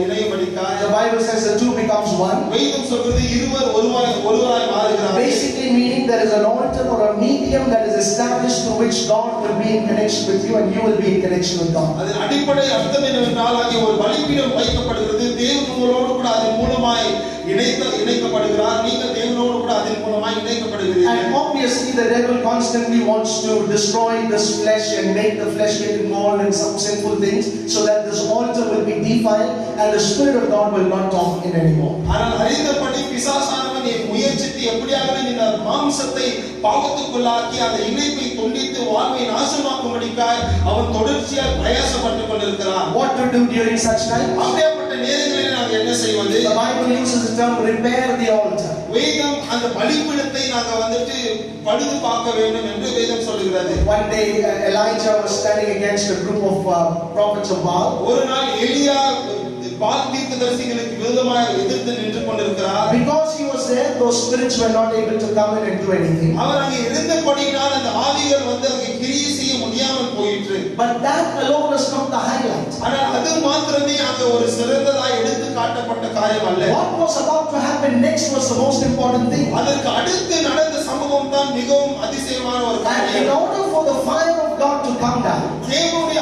இணையும்படிக்காக. The Bible says the two becomes one. வேதம் சொல்றது இருவர் ஒருவராய் மாறுகிறார்கள். Basically meaning there is an altar or a medium that is established through which God will be in connection with you and you will be in connection with God. அதன் அடிப்படை அர்த்தம் என்னவென்றால் அங்கே ஒரு பலிபீடம் வைக்கப்படுகிறது. தேவன் உங்களோடு கூட அதன் மூலமாய் இணைக்கப்படுகிறார். நீங்கள் தேவனோடு கூட அதன் மூலமாய் இணைக்கப்படுகிறீர்கள். And obviously the devil constantly wants to destroy this flesh and make the flesh get involved in some sinful things so that this altar will be defiled and the Spirit of God will not talk in anymore. ஆனால் அறிந்தபடி பிசாசானவன் முயற்சித்து எப்படியாவது இந்த மாம்சத்தை பாவத்துக்குள்ளாக்கி அந்த இணைப்பை துண்டித்து வாழ்வை நாசமாக்கும்படிக்காய் அவன் தொடர்ச்சியாக பிரயாசப்பட்டுக் கொண்டிருக்கிறான். What to do during such time? அப்படிப்பட்ட நேரங்களில் நாங்கள் என்ன செய்வது? The Bible uses the term repair the altar. வேதம் அந்த பலிபீடத்தை நாங்கள் பழுது பார்க்க வேண்டும் என்று வேதம் சொல்கிறது. One day Elijah was standing against a group of prophets of Baal. ஒரு நாள் எலியா பால் தீர்க்கதரிசிகளுக்கு விரோதமாக எதிர்த்து நின்று கொண்டிருக்கிறார். Because he was there, those spirits were not able to come in and do anything. அவர் அங்கே இருந்தபடியினால் அந்த ஆவிகள் அங்கே கிரியை செய்ய முடியாமல் போயிற்று. But that alone is not the highlight. ஆனால் அது மாத்திரமே அங்கே ஒரு சிறந்ததாய் எடுத்து காட்டப்பட்ட காரியம் அல்ல. What was about to happen next was the most important thing. அதற்கு அடுத்து நடந்த சம்பவம் தான் மிகவும் அதிசயமான ஒரு காரியம். In order for the fire of God to come down, தேவனுடைய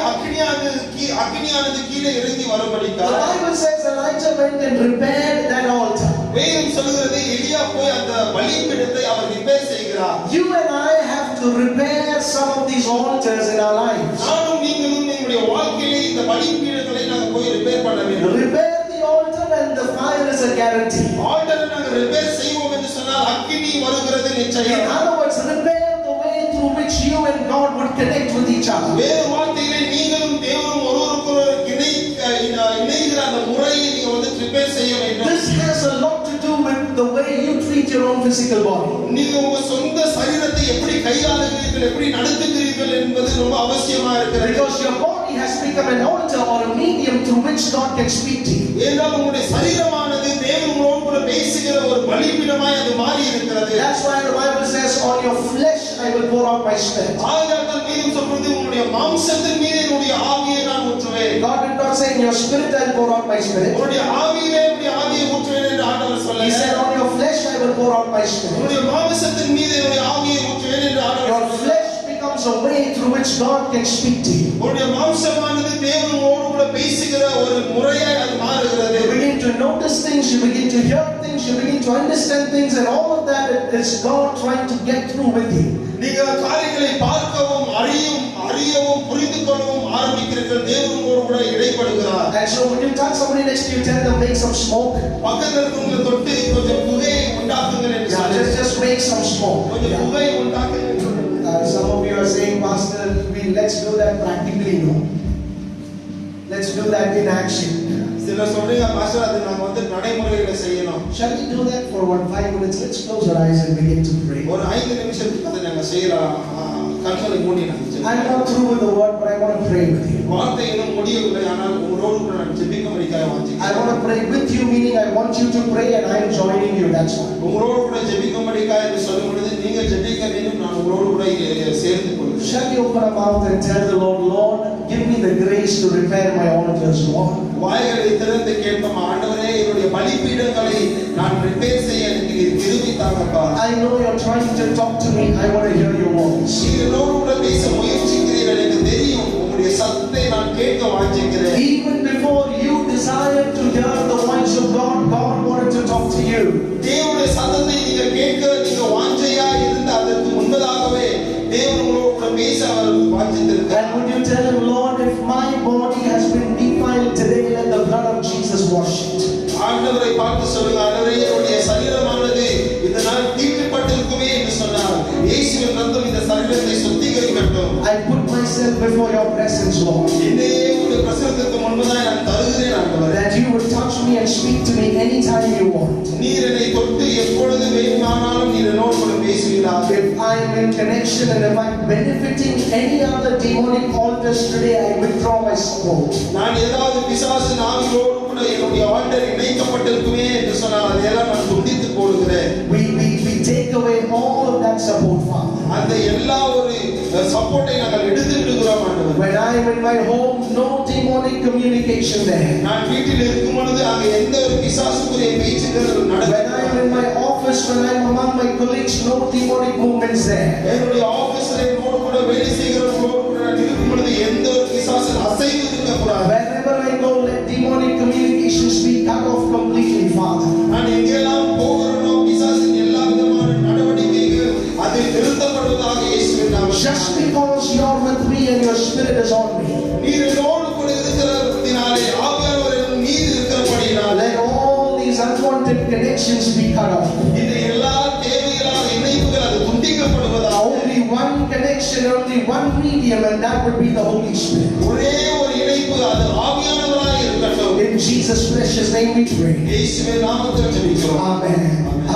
அக்கினியானது கீழே இறங்கி வரும்படிக்காக the Bible says Elijah went and repaired that altar. வேதம் சொல்கிறது எலியா போய் அந்த பலிபீடத்தை அவர் ரிப்பேர் செய்கிறார். You and I have to repair some of these altars in our lives. நானும் நீங்களும் நம்முடைய வாழ்க்கையிலே இந்த பலிபீடங்களை நாங்க போய் ரிப்பேர் பண்ண வேண்டும். Repair the altar and the fire is a guarantee. ஆல்டரை நாங்க ரிப்பேர் செய்வோம் என்று சொன்னால் அக்கினி வருகிறது நிச்சயம். In other words, repair the way through which you and God would connect with each other. வேத வார்த்தையிலே நீங்களும் தேவனும் ஒருவருக்கொருவர் இணைகிற அந்த முறையை நீங்க ரிப்பேர் செய்ய வேண்டும். This has a lot to do with the way you treat your own physical body. நீங்க உங்க சொந்த சரீரத்தை எப்படி கையாளுகிறீர்கள், எப்படி நடத்துகிறீர்கள் என்பது ரொம்ப அவசியமா இருக்கிறது. Because your body has become an altar or a medium through which God can speak to you. ஏனென்றால் உங்களுடைய சரீரமானது தேவனோடு கூட பேசுகிற ஒரு பலிபீடமாய் அது மாறி இருக்கிறது. That's why the Bible says, on your flesh I will pour out my spirit. ஆகையால் தான் வேதம் சொல்றது உங்களுடைய மாம்சத்தின் மீது என்னுடைய ஆவியை நான் ஊற்றுவேன். God did not say in your spirit I will pour out my spirit. உங்களுடைய ஆவியிலே என்னுடைய ஆவியை ஊற்றுவேன் என்று ஆண்டவர் சொல்லல. He said on your flesh I will pour out my spirit. உங்களுடைய மாம்சத்தின் மீது என்னுடைய ஆவியை ஊற்றுவேன் என்று ஆண்டவர் Your flesh becomes a way through which God can speak to you. உங்களுடைய மாம்சமானது தேவனோடு கூட பேசுகிற ஒரு முறையாய் அது மாறுகிறது. You begin to notice things, you begin to hear things, you begin to understand things, and all of that is God trying to get through with you. நீங்கள் காரியங்களை பார்க்கவும் அறியவும் புரிந்து கொள்ளவும் ஆரம்பிக்கிறீர்கள். தேவனோடு கூட இடைப்படுகிறார். And so when you touch somebody next to you, tell them make some smoke. பக்கத்துல இருக்கவங்க தொட்டு கொஞ்சம் புகை உண்டாக்குங்கள் என்று சொல்லுங்க. Just make some smoke. கொஞ்சம் புகை உண்டாக்குங்கள். Some of you are saying, Pastor, let's do that practically. No, let's do that in action. சிலர் சொல்றீங்க மாஸ்டர் அது நாங்க வந்து நடைமுறையில செய்யணும். Shall we do that for 5 minutes? Let's close our eyes and begin to pray. ஒரு 5 நிமிஷத்துக்கு அதை நாங்க செய்யலாம். கண்களை மூடி நாங்க ஜெபிக்கலாம். I'm not through with the word, but I want to pray with you. வார்த்தை இன்னும் முடியவில்லை, ஆனால் உங்களோடு கூட நான் ஜெபிக்கும்படியாக வாஞ்சிக்கிறேன். I want to pray with you, meaning I want you to pray and I am joining you. That's why. உங்களோடு கூட ஜெபிக்கும்படியாக என்று சொல்லும் பொழுது நீங்க ஜெபிக்க வேண்டும், நான் உங்களோடு கூட சேர்ந்து கொள்கிறேன். Shall we open our mouth and tell the Lord, Lord, give me the grace to repair my altars, Lord. வாய்களை திறந்து கேட்போம், ஆண்டவரே என்னுடைய பலிபீடங்களை நான் ரிப்பேர் செய்ய எனக்கு கிருபை தாங்கப்பா. I know you're trying to talk to me. I want to hear your voice. என்னோடு கூட பேச முயற்சிக்கிறீர்கள், எனக்கு தெரியும் உங்களுடைய சத்தத்தை நான் கேட்க வாஞ்சிக்கிறேன். Even before you desired to hear the voice of God, God wanted to talk to you. தேவனுடைய சத்தத்தை நீங்க கேட்க நீங்க வாஞ்சையா இருந்த அதற்கு முன்பதாகவே தேவன் உங்களோடு கூட பேச அவர் வாஞ்சித்திருக்கிறார். And would you tell him, Lord, if my body has been defiled today, let the blood of Jesus wash it. ஆண்டவரை பார்த்து சொல்லுங்க, ஆண்டவரே என்னுடைய சரீரமானது இந்த நாள் தீட்டுப்பட்டிருக்குமே என்று சொன்னார். இயேசுவின் ரத்தம் இந்த சரீரத்தை சுத்திகரிக்கட்டும். I put myself before your presence, Lord. என்னையே உங்களுடைய பிரசன்னத்துக்கு முன்பதாய் நான் தருகிறேன் ஆண்டவரே. That you would touch me and speak to me anytime you want. நீர் என்னை தொட்டு எப்பொழுது வேண்டுமானாலும் நீர் என்னோடு கூட பேசுவீராக. If I am in connection and if I am benefiting any other demonic altars today, I withdraw my support. நான் ஏதாவது பிசாசு நாவியோடு கூட என்னுடைய ஆல்டர் இணைக்கப்பட்டிருக்குமே என்று சொன்னால் அதையெல்லாம் நான் துண்டித்து போடுகிறேன். We take away all of that support, Father. அந்த எல்லா ஒரு சப்போர்ட்டை நாங்கள் எடுத்து விடுகிறோம் ஆண்டவரே. When I am in my home, no demonic communication there. நான் வீட்டில் இருக்கும் பொழுது அங்கே எந்த ஒரு பிசாசுக்குரிய பேச்சுகள் When I am in my office, when I am among my colleagues, no demonic movements there. என்னுடைய ஆபீஸ்ல என்னோடு கூட வேலை செய்கிறவர்களோடு கூட நான் இருக்கும் பொழுது எந்த ஒரு பிசாசின் அசைவு இருக்கக்கூடாது. Wherever I go, let demonic communications be cut off completely, Father. நான் எங்கெல்லாம் போகிறேனோ பிசாசின் எல்லா விதமான நடவடிக்கைகள் அது நிறுத்தப்படுவதாக இயேசுவின் நாமத்தில். Just because you are with me and your spirit is on me. நீர் என்னோடு கூட இருக்கிறதினாலே ஆவியானவர் என் மீது இருக்கிறபடியினாலே Let all these unwanted connections be cut off. இந்த எல்லா தேவைகளான இணைப்புகள் அது துண்டிக்கப்படுவதாக. Only one connection, only one medium, and that would be the Holy Spirit. ஒரே ஒரு இணைப்பு, அது ஆவியானவராய் இருக்கட்டும். In Jesus' precious name we pray. இயேசுவின் நாமத்தில் ஜெபிக்கிறோம். Amen.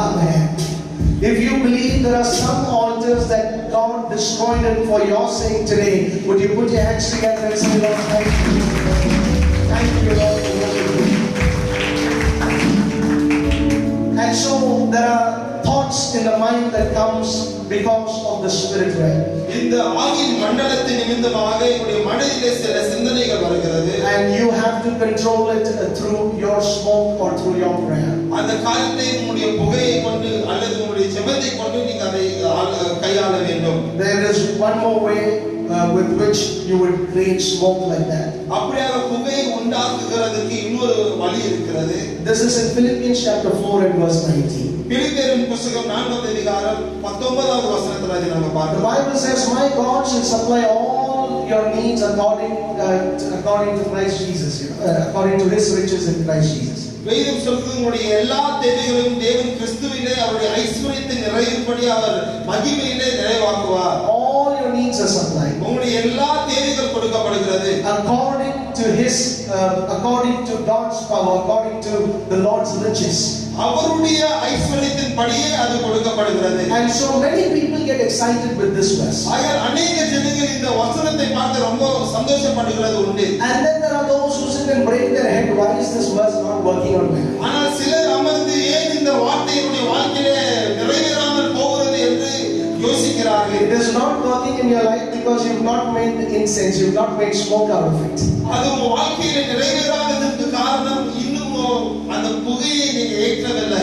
Amen. If you believe there are some altars that God destroyed it for your sake today, would you put your hands together and say, Lord, thank you. Thank you, Lord, for what you do. And so there are thoughts in the mind that comes because of the spirit realm. இந்த ஆவியின் மண்டலத்தின் நிமித்தமாக என்னுடைய மனதிலே சில சிந்தனைகள் வருகிறது. And you have to control it through your smoke or through your prayer. அந்த காரியத்தை உங்களுடைய புகையை கொண்டு அல்லது உங்களுடைய ஜெபத்தை கொண்டு நீங்க அதை கையாள வேண்டும். There is one more way with which you would create smoke like that. அப்படியாக புகையை உண்டாக்குகிறதுக்கு இன்னொரு வழி இருக்கிறது. This is in Philippians chapter 4 and verse 19. பிலிப்பியரின் புத்தகம் 4ஆம் அதிகாரம் 19வது வசனத்துல அதை நாம The பார்க்கிறோம். Bible says, "My God shall supply all your needs according to Christ Jesus, according to His riches in Christ Jesus." வேதம் சொல்கிறது உங்களுடைய எல்லா தேவைகளையும் தேவன் கிறிஸ்துவிலே அவருடைய ஐஸ்வரியத்தின் நிறைவுபடி அவர் மகிமையிலே நிறைவாக்குவார். All your needs are supplied உங்களுடைய எல்லா தேவைகள் கொடுக்கப்படுகிறது. according to God's power, according to the Lord's riches. அவருடைய ஐஸ்வரியத்தின் படியே அது கொடுக்கப்படுகிறது. And so many people get excited with this verse. ஆகையால் अनेक ஜனங்கள் இந்த வசனத்தை பார்த்து ரொம்ப சந்தோஷப்படுகிறது உண்டு. And then there are those who sit and break their head, why is this verse not working on me? ஆனால் சிலர் அமர்ந்து ஏன் இந்த வார்த்தையினுடைய வாழ்க்கையிலே நிறைவேறாமல் போகிறது என்று யோசிக்கிறார்கள். It is not working in your life because you've not made incense, you've not made smoke out of it. அது உங்க வாழ்க்கையிலே நிறைவேறாததற்கு காரணம் இன்னும் அந்த புகையை நீங்க ஏற்றவில்லை.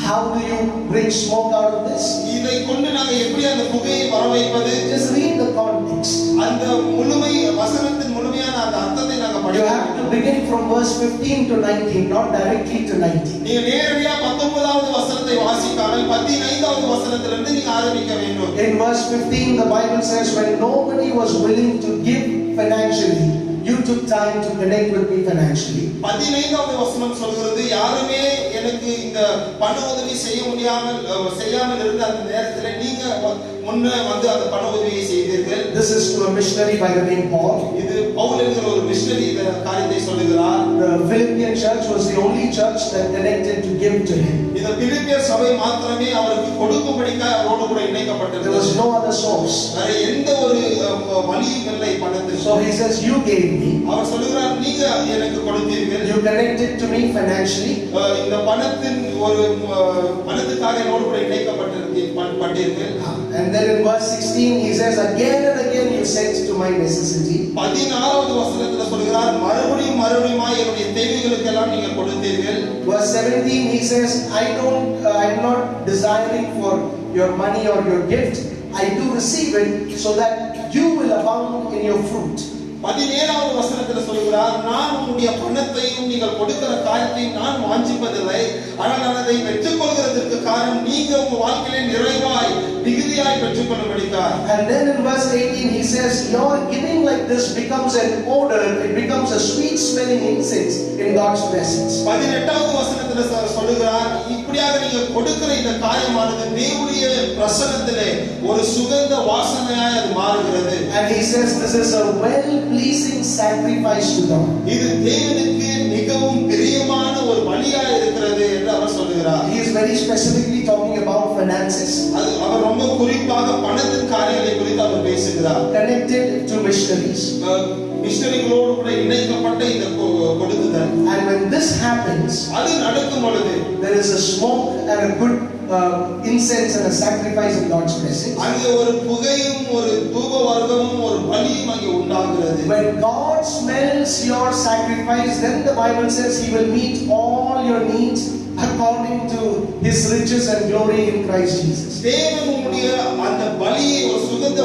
How do you bring smoke out of this? இதை கொண்டு நாங்க எப்படி அந்த புகையை வரவைப்பது? Just read the context. அந்த முழுமை வசனத்தின் முழுமையான அந்த அர்த்தத்தை நாங்க You படிக்கணும். have to begin from verse 15 to 19, not directly to 19. நீங்க நேரடியா 19வது வசனத்தை வாசிக்காமல் 15வது வசனத்திலிருந்து நீங்க ஆரம்பிக்க வேண்டும். In verse 15 the Bible says, when nobody was willing to give financially, you took time to connect with me financially. 15வது வசனம் சொல்கிறது, யாருமே எனக்கு இந்த பண உதவி செய்யாமல் இருந்த அந்த நேரத்தில் நீங்க முன்ன வந்து அந்த பண உதவியை செய்தீர்கள். This is to a missionary by the name Paul. இது பவுல் என்கிற ஒரு மிஷனரி இந்த காரியத்தை சொல்லுகிறார். The Philippian church was the only church that connected to give to him. இந்த பிலிப்பியர் சபை மாத்திரமே அவருக்கு கொடுக்கும்படிக்காக அவரோடு கூட There இணைக்கப்பட்டது. was no other source. வேற எந்த ஒரு வழியும் இல்லை பணத்திற்கு. So he says, you gave me. அவர் சொல்லுகிறார், நீங்க எனக்கு கொடுத்தீர்கள். You connected to me financially. இந்த பணத்தின் ஒரு பணத்துக்காக என்னோடு கூட இணைக்கப்பட்டிருக்கீர்கள். And then in verse 16 he says, again and again you sent to my necessity. 16வது வசனத்துல சொல்கிறார், மறுபடியும் மறுபடியுமாய் என்னுடைய தேவைகளுக்கு எல்லாம் நீங்க கொடுத்தீர்கள். Verse 17 he says, I'm not desiring for your money or your gift. I do receive it so that you will abound in your fruit. 17வது வசனத்துல சொல்கிறார், நான் உங்களுடைய பணத்தையும் நீங்கள் கொடுக்கிற காரியத்தையும் நான் வாஞ்சிப்பதில்லை, ஆனால் நான் அதை பெற்றுக்கொள்கிறதற்கு காரணம் நீங்க உங்க வாழ்க்கையிலே நிறைவாய் மிகுதியாய் பெற்றுக்கொள்ளும்படிக்காக. And then in verse 18 he says, your giving like this becomes an odor, it becomes a sweet smelling incense in God's presence. 18வது வசனத்துல சொல்கிறார், இப்படியாக நீங்க கொடுக்கிற இந்த காரியமானது தேவனுடைய பிரசன்னத்திலே ஒரு சுகந்த வாசனையாய் அது மாறுகிறது. And he says this is a well pleasing sacrifice to God. இது தேவனுக்கு மிகவும் பிரியமான ஒரு பலியாய் இருக்கிறது என்று அவர் சொல்கிறார். He is very specifically talking about finances. அவர் ரொம்ப குறிப்பாக பணத்தின் காரியங்களை குறித்து அவர் பேசுகிறார். Connected to missionaries. மிஷனரிகளோடு கூட இணைக்கப்பட்ட இந்த கொடுக்குதல். And when this happens, அது நடக்கும் பொழுது there is a smoke and a good incense and a sacrifice in God's presence. அங்கே ஒரு புகையும் ஒரு தூப வர்க்கமும் ஒரு பலியும் அங்கே உண்டாகிறது. When God smells your sacrifice, then the Bible says he will meet all your needs according to his riches and glory in Christ Jesus. தேவன் உம்முடைய அந்த பலியை ஒரு சுகந்த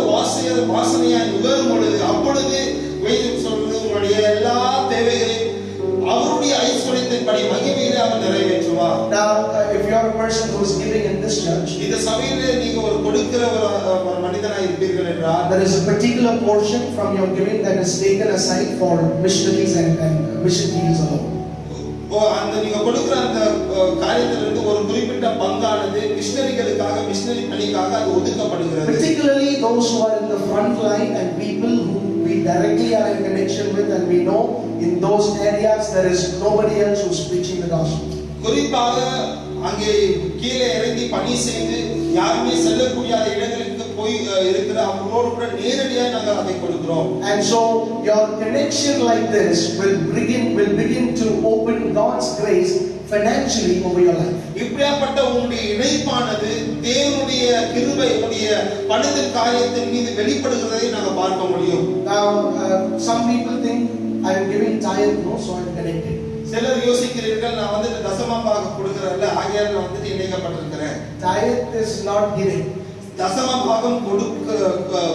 வாசனையாய் நுகரும் பொழுது அப்பொழுது வேதம் சொல்றது உங்களுடைய எல்லா தேவைகளையும் அவருடைய ஐஸ்வரியத்தின்படி மகிமையிலே அவர் நிறைவேற்றுவார். Now if you are a person who is giving in this church, இந்த சபையிலே நீங்க ஒரு கொடுக்கிற ஒரு மனிதனாய் இருப்பீர்கள் என்றால், there is a particular portion from your giving that is taken aside for missionaries and mission teams alone. அந்த நீங்க கொடுக்கிற அந்த காரியத்திலிருந்து ஒரு குறிப்பிட்ட பங்கானது மிஷனரிகளுக்காக மிஷனரி பணிக்காக அது ஒதுக்கப்படுகிறது. Particularly those who are in the front line and people who we directly are in connection with, and we know in those areas there is nobody else who is preaching the gospel. குறிப்பாக அங்கே கீழே இறங்கி பணி செய்து யாருமே செல்லக்கூடிய இடங்களுக்கு போய் இருக்கிற அவங்களோடு கூட நேரடியாக நாங்கள் அதை கொடுக்கிறோம். And so your connection like this will begin to open God's grace financially over your life. இப்படியாப்பட்ட உங்களுடைய இணைப்பானது தேவனுடைய கிருபை உடைய பணத்தின் காரியத்தின் மீது வெளிப்படுகிறதை நாங்கள் பார்க்க முடியும். Now some people think I am giving tithe, no, so I am connected. சிலர் யோசிக்கிறீர்கள், நான் வந்து தசமபாகம் கொடுக்கிறேன்ல, ஆகையால் நான் வந்து இணைக்கப்பட்டிருக்கிறேன். Tithe is not giving. தசமபாகம்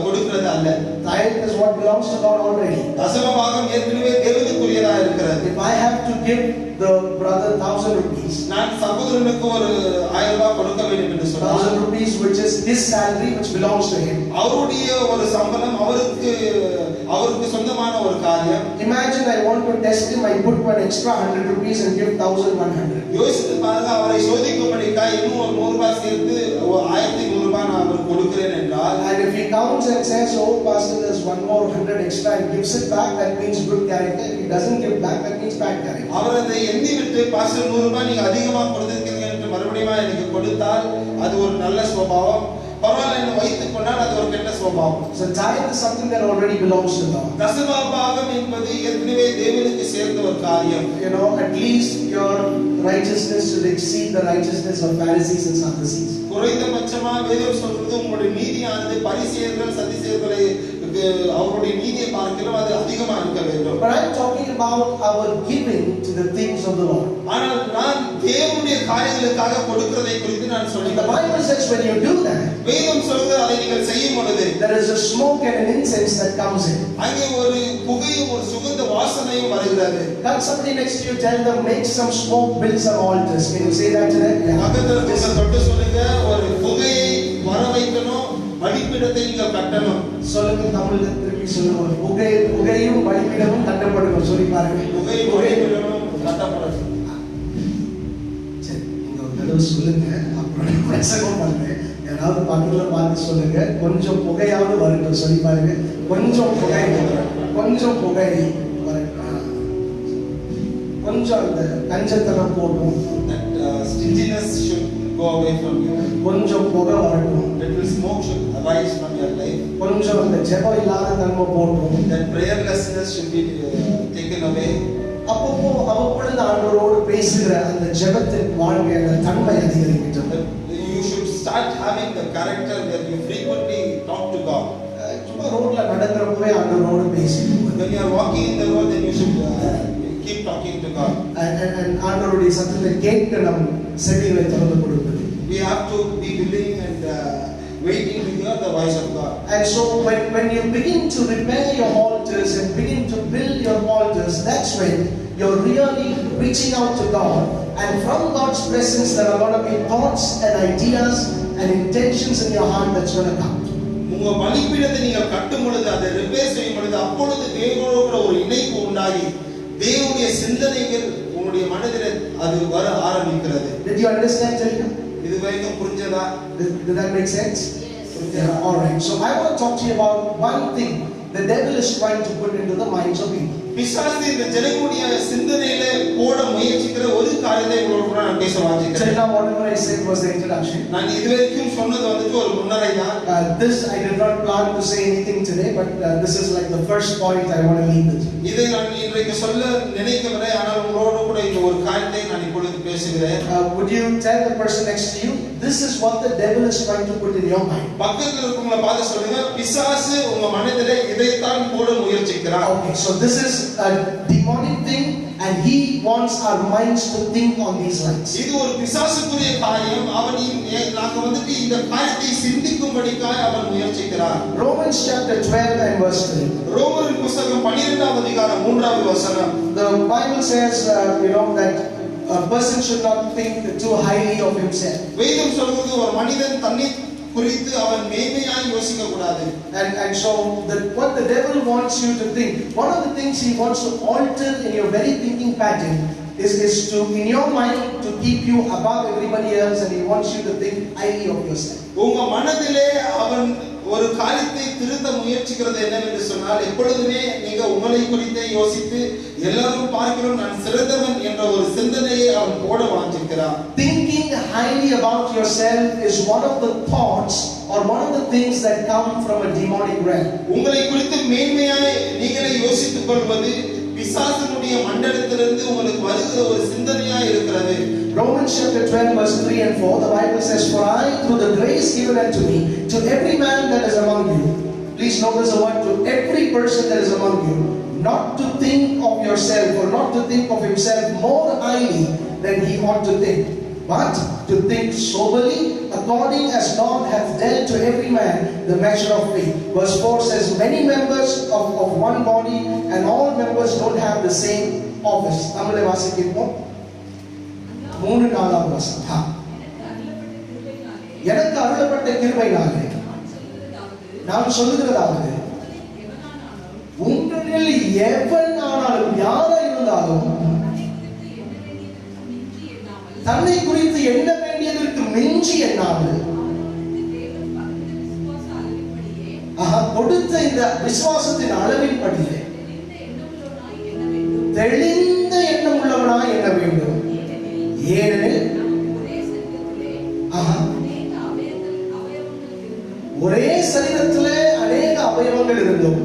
கொடுக்கிறது அல்ல. Tithe is what belongs to God already. தசமபாகம் ஏற்கனவே தேவனுக்குரியதா இருக்கிறது. If I have to give the brother 1,000 rupees, நான் சகோதரனுக்கு ஒரு 1000 ரூபாய் கொடுக்க வேண்டும் என்று சொன்னார். 1,000 rupees which is his salary which belongs to him. அவருடைய ஒரு சம்பளம் அவருக்கு சொந்தமான ஒரு காரியம். Imagine I want to test him, I put one extra 100 rupees and give 1,100. யோசித்து பாருங்க, அவரை சோதிக்கும்படிக்காக இன்னும் ஒரு 100 ரூபாய் சேர்த்து 1100 ரூபாய் நான் அவருக்கு கொடுக்கிறேன் என்றால், and if he counts and says, oh pastor, there's one more 100 extra and gives it back, that means good character. If he doesn't give back, that means bad character. அவர் அதை எண்ணி விட்டு பாஸ்டர் 100 ரூபாய் நீங்க அதிகமா கொடுத்திருக்கீங்க என்று மறுபடியும் எனக்கு கொடுத்தால் அது ஒரு நல்ல சுபாவம். பரவாயில்லை என்று வைத்துக் கொண்டால் அது ஒரு கெட்ட சுபாவம். So tithe is something that already belongs to God. தசமபாகம் என்பது ஏற்கனவே தேவனுக்கு சேர்ந்த ஒரு காரியம். You know, at least your righteousness should exceed the righteousness of Pharisees and Sadducees. குறைந்தபட்சமா வேதம் சொல்றது உங்களுடைய நீதியானது பரிசேயர்கள் சதுசேயர்களை அவருடைய நீதியை பார்க்கிறோம், அது அதிகமா இருக்க வேண்டும். But I'm talking about our giving to the things of the Lord. ஆனால் நான் தேவனுடைய காரியங்களுக்காக கொடுக்கிறதை குறித்து நான் சொல்றேன். The Bible says when you do that, வேதம் சொல்றது அதை நீங்கள் செய்யும் பொழுது there is a smoke and an incense that comes in. அங்கே ஒரு புகையும் ஒரு சுகந்த வாசனையும் வருகிறது. Got somebody next to you, tell them, make some smoke, build some altars. Can you say that to them? பக்கத்துல தொட்டு சொல்லுங்க, ஒரு புகையை வர வைக்கணும், பலிபீடத்தை நீங்கள் கட்டணும். சொல்லுங்க, தமிழ்ல திருப்பி சொல்லுங்க. புகையும் பலிபீடமும் கட்டப்படணும். சொல்லி பாருங்க. புகையும் பலிபீடமும் கட்டப்படணும். சரி, நீங்க ஒரு தடவை சொல்லுங்க, அப்புறம் பிரசங்கம் பண்ணுங்க. யாராவது பக்கத்துல பார்த்து சொல்லுங்க, கொஞ்சம் புகையாவது வரட்டும். சொல்லி பாருங்க, கொஞ்சம் புகை வரட்டும். கொஞ்சம் அந்த கஞ்சத்தனம் போட்டும். That stinginess should go away from you. கொஞ்சம் புகை வரட்டும். That will smoke should arise from your life. கொஞ்சம் அந்த ஜெபம் இல்லாத தன்மை போட்டும். That prayerlessness should be taken away. அப்பொழுது ஆண்டவரோடு பேசுகிற அந்த ஜெபத்தின் வாழ்க்கை அந்த தன்மை அதிகரிக்கட்டும். You should start having the character that you frequently talk to God. சும்மா ரோட்ல நடக்கிறப்பவே ஆண்டவரோடு பேசுங்க. When you are walking in the road, then you should keep talking to God. And ஆண்டவருடைய சத்தத்தை கேட்க நம் செவிகளை திறந்து கொடுப்பது. We have to be willing and waiting to hear the voice of God. And so when you begin to repair your altars and begin to build your altars, that's when you're really reaching out to God. And from God's presence, there are going to be thoughts and ideas and intentions in your heart that's going to come. உங்க பலிபீடத்தை நீங்கள் கட்டும் பொழுது, அதை repair செய்யும் பொழுது, அப்பொழுது தேவனோடு கூட ஒரு இணைப்பு உண்டாகி தேவனுடைய சிந்தனைகள் உங்களுடைய மனதில் அது வர ஆரம்பிக்கிறது. Did you understand, Jalika? இது வரைக்கும் புரிஞ்சதா? Did that make sense? Yeah. All right. So I want to talk to you about one thing the devil is trying to put into the minds of people. பிசாசு இந்த ஜனங்களுடைய சிந்தனையில போட முயற்சிக்கிற ஒரு காரியத்தை உங்களோட கூட நான் பேச வாஞ்சிக்கிறேன். Till now whatever I said was the introduction. நான் இதுவரைக்கும் சொன்னது வந்துட்டு ஒரு முன்னரை தான். This I did not plan to say anything today, but this is like the first point I want to leave with. இதை நான் இன்றைக்கு சொல்ல நினைக்கவில்லை, ஆனால் உங்களோடு கூட இந்த ஒரு காரியத்தை நான் இப்பொழுது பேசுகிறேன். Would you tell the person next to you, this is what the devil is trying to put in your mind? பக்கத்துல இருக்கவங்கள பார்த்து சொல்லுங்க, பிசாசு உங்க மனதிலே இதைத்தான் போட முயற்சிக்கிறான். Okay, so this is a demonic thing and he wants our minds to think on these lines. இது ஒரு பிசாசுக்குரிய காரியம். நாங்க வந்துட்டு இந்த காரியத்தை சிந்திக்கும்படிக்காக அவன் முயற்சிக்கிறான். Romans chapter 12 and verse 3. ரோமரின் புத்தகம் 12ஆம் அதிகாரம் 3ஆவது வசனம். The Bible says that a person should not think too highly of himself. வேதம் சொல்வது ஒரு மனிதன் தன்னை குறித்து அவன் மேன்மையாய் யோசிக்க கூடாது. And so what the devil wants you to think, one of the things he wants to alter in your very thinking pattern is to in your mind to keep you above everybody else, and he wants you to think highly of yourself. உங்க மனதிலே அவன் ஒரு காரியத்தை திருத்த முயற்சிக்கிறது என்னவென்று சொன்னால், எப்பொழுதுமே நீங்க உங்களை குறித்தே யோசித்து எல்லாரும் பார்க்கிறோம் நான் சிறந்தவன் என்ற ஒரு சிந்தனையை அவன் போட வாஞ்சிக்கிறான். Thinking highly about yourself is one of the thoughts or one of the things that come from a demonic realm. உங்களை குறித்து மேன்மையாய் நீங்களே யோசித்துக் கொள்வது பிசாசினுடைய மண்டலத்திலிருந்து உங்களுக்கு வருகிற ஒரு சிந்தனையாய் இருக்கிறது. Romans chapter 12 verse 3 and 4, the Bible says, "For I, through the grace given unto me, to every man that is among you," please notice the word, to every person that is among you, "not to think of yourself or not to think of himself more highly than he ought to think, but to think soberly, according as God hath dealt to every man the measure of faith." Verse 4 says, "Many members of one body, and all members don't have the same office." நம்மளே வாசிக்கிறோம். 3-4 வசனம். எனக்கு அருளப்பட்ட கிருபையினாலே நான் சொல்லுகிறதாவது, உங்களில் எவன் ஆனாலும் யாரா இருந்தாலும் தன்னை குறித்து எண்ண வேண்டியதற்கு மிஞ்சி எண்ணாமல் கொடுத்த இந்த விசுவாசத்தின் அளவின்படியே தெளிந்த எண்ணம் உள்ளவனாய் எண்ண வேண்டும். ஏனெனில் ஒரே சரீரத்திலே அநேக அவயவங்கள் இருந்தும்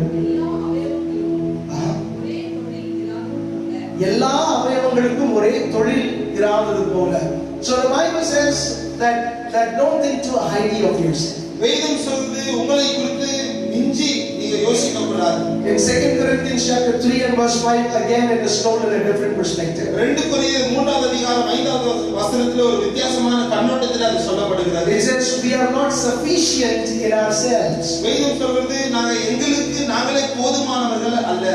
எல்லா அவயவங்களுக்கும் ஒரே தொழில் இராதது போல. So the Bible says that don't think too highly of yourself. வேதம் சொல்லுது உங்களை குறித்து மிஞ்சி நீங்க யோசிக்க கூடாது. In 2 Corinthians chapter 3 and verse 5, again it is told in a different perspective. 2 கொரிந்தியர் 3ஆவது அதிகாரம் 5வது வசனத்திலே ஒரு வித்தியாசமான கண்ணோட்டத்தில் அது சொல்லப்படுகிறது. It says we are not sufficient in ourselves. வேதம் சொல்றது நாங்களே போதுமானவர்கள் அல்ல.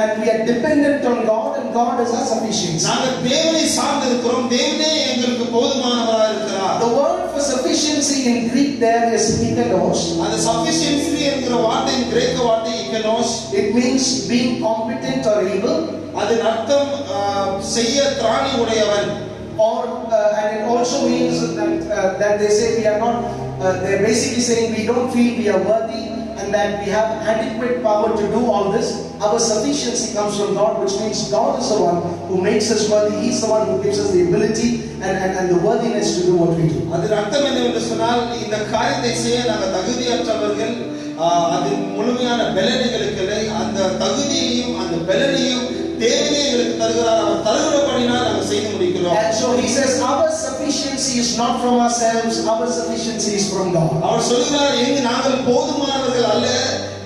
And we are dependent on God, and God is our sufficiency. நாங்கள் தேவனை சார்ந்து இருக்கிறோம், தேவனே எங்களுக்கு போதுமானவராக இருக்கிறார். The word for sufficiency in Greek there is ikenos. அந்த sufficiency என்கிற வார்த்தையின் கிரேக்க வார்த்தை ikenos. It means being competent or able. அதன் அர்த்தம் செய்ய திராணி உடையவன். Or and it also means that they say we are not. They're basically saying we don't feel we are worthy, and in that we have adequate power to do all this. Our sufficiency comes from God, which means God is the one who makes us worthy. He is the one who gives us the ability and the worthiness to do what we do. அதன் அர்த்தம் என்னவென்று சொன்னால் இந்த காரியத்தை செய்ய நாங்கள் தகுதியற்றவர்கள், அதன் முழுமையான பலனைகளுக்கு அந்த தகுதியையும் அந்த பலனையும் தேவனே எங்களுக்கு தருகிறார். அவர் தருகிறபடினால் நாங்கள் செய்து முடிக்கிறோம். And so he says our sufficiency is not from ourselves, our sufficiency is from God. அவர் சொல்கிறார், எங்க நாங்கள் போதுமானவர்கள் அல்ல,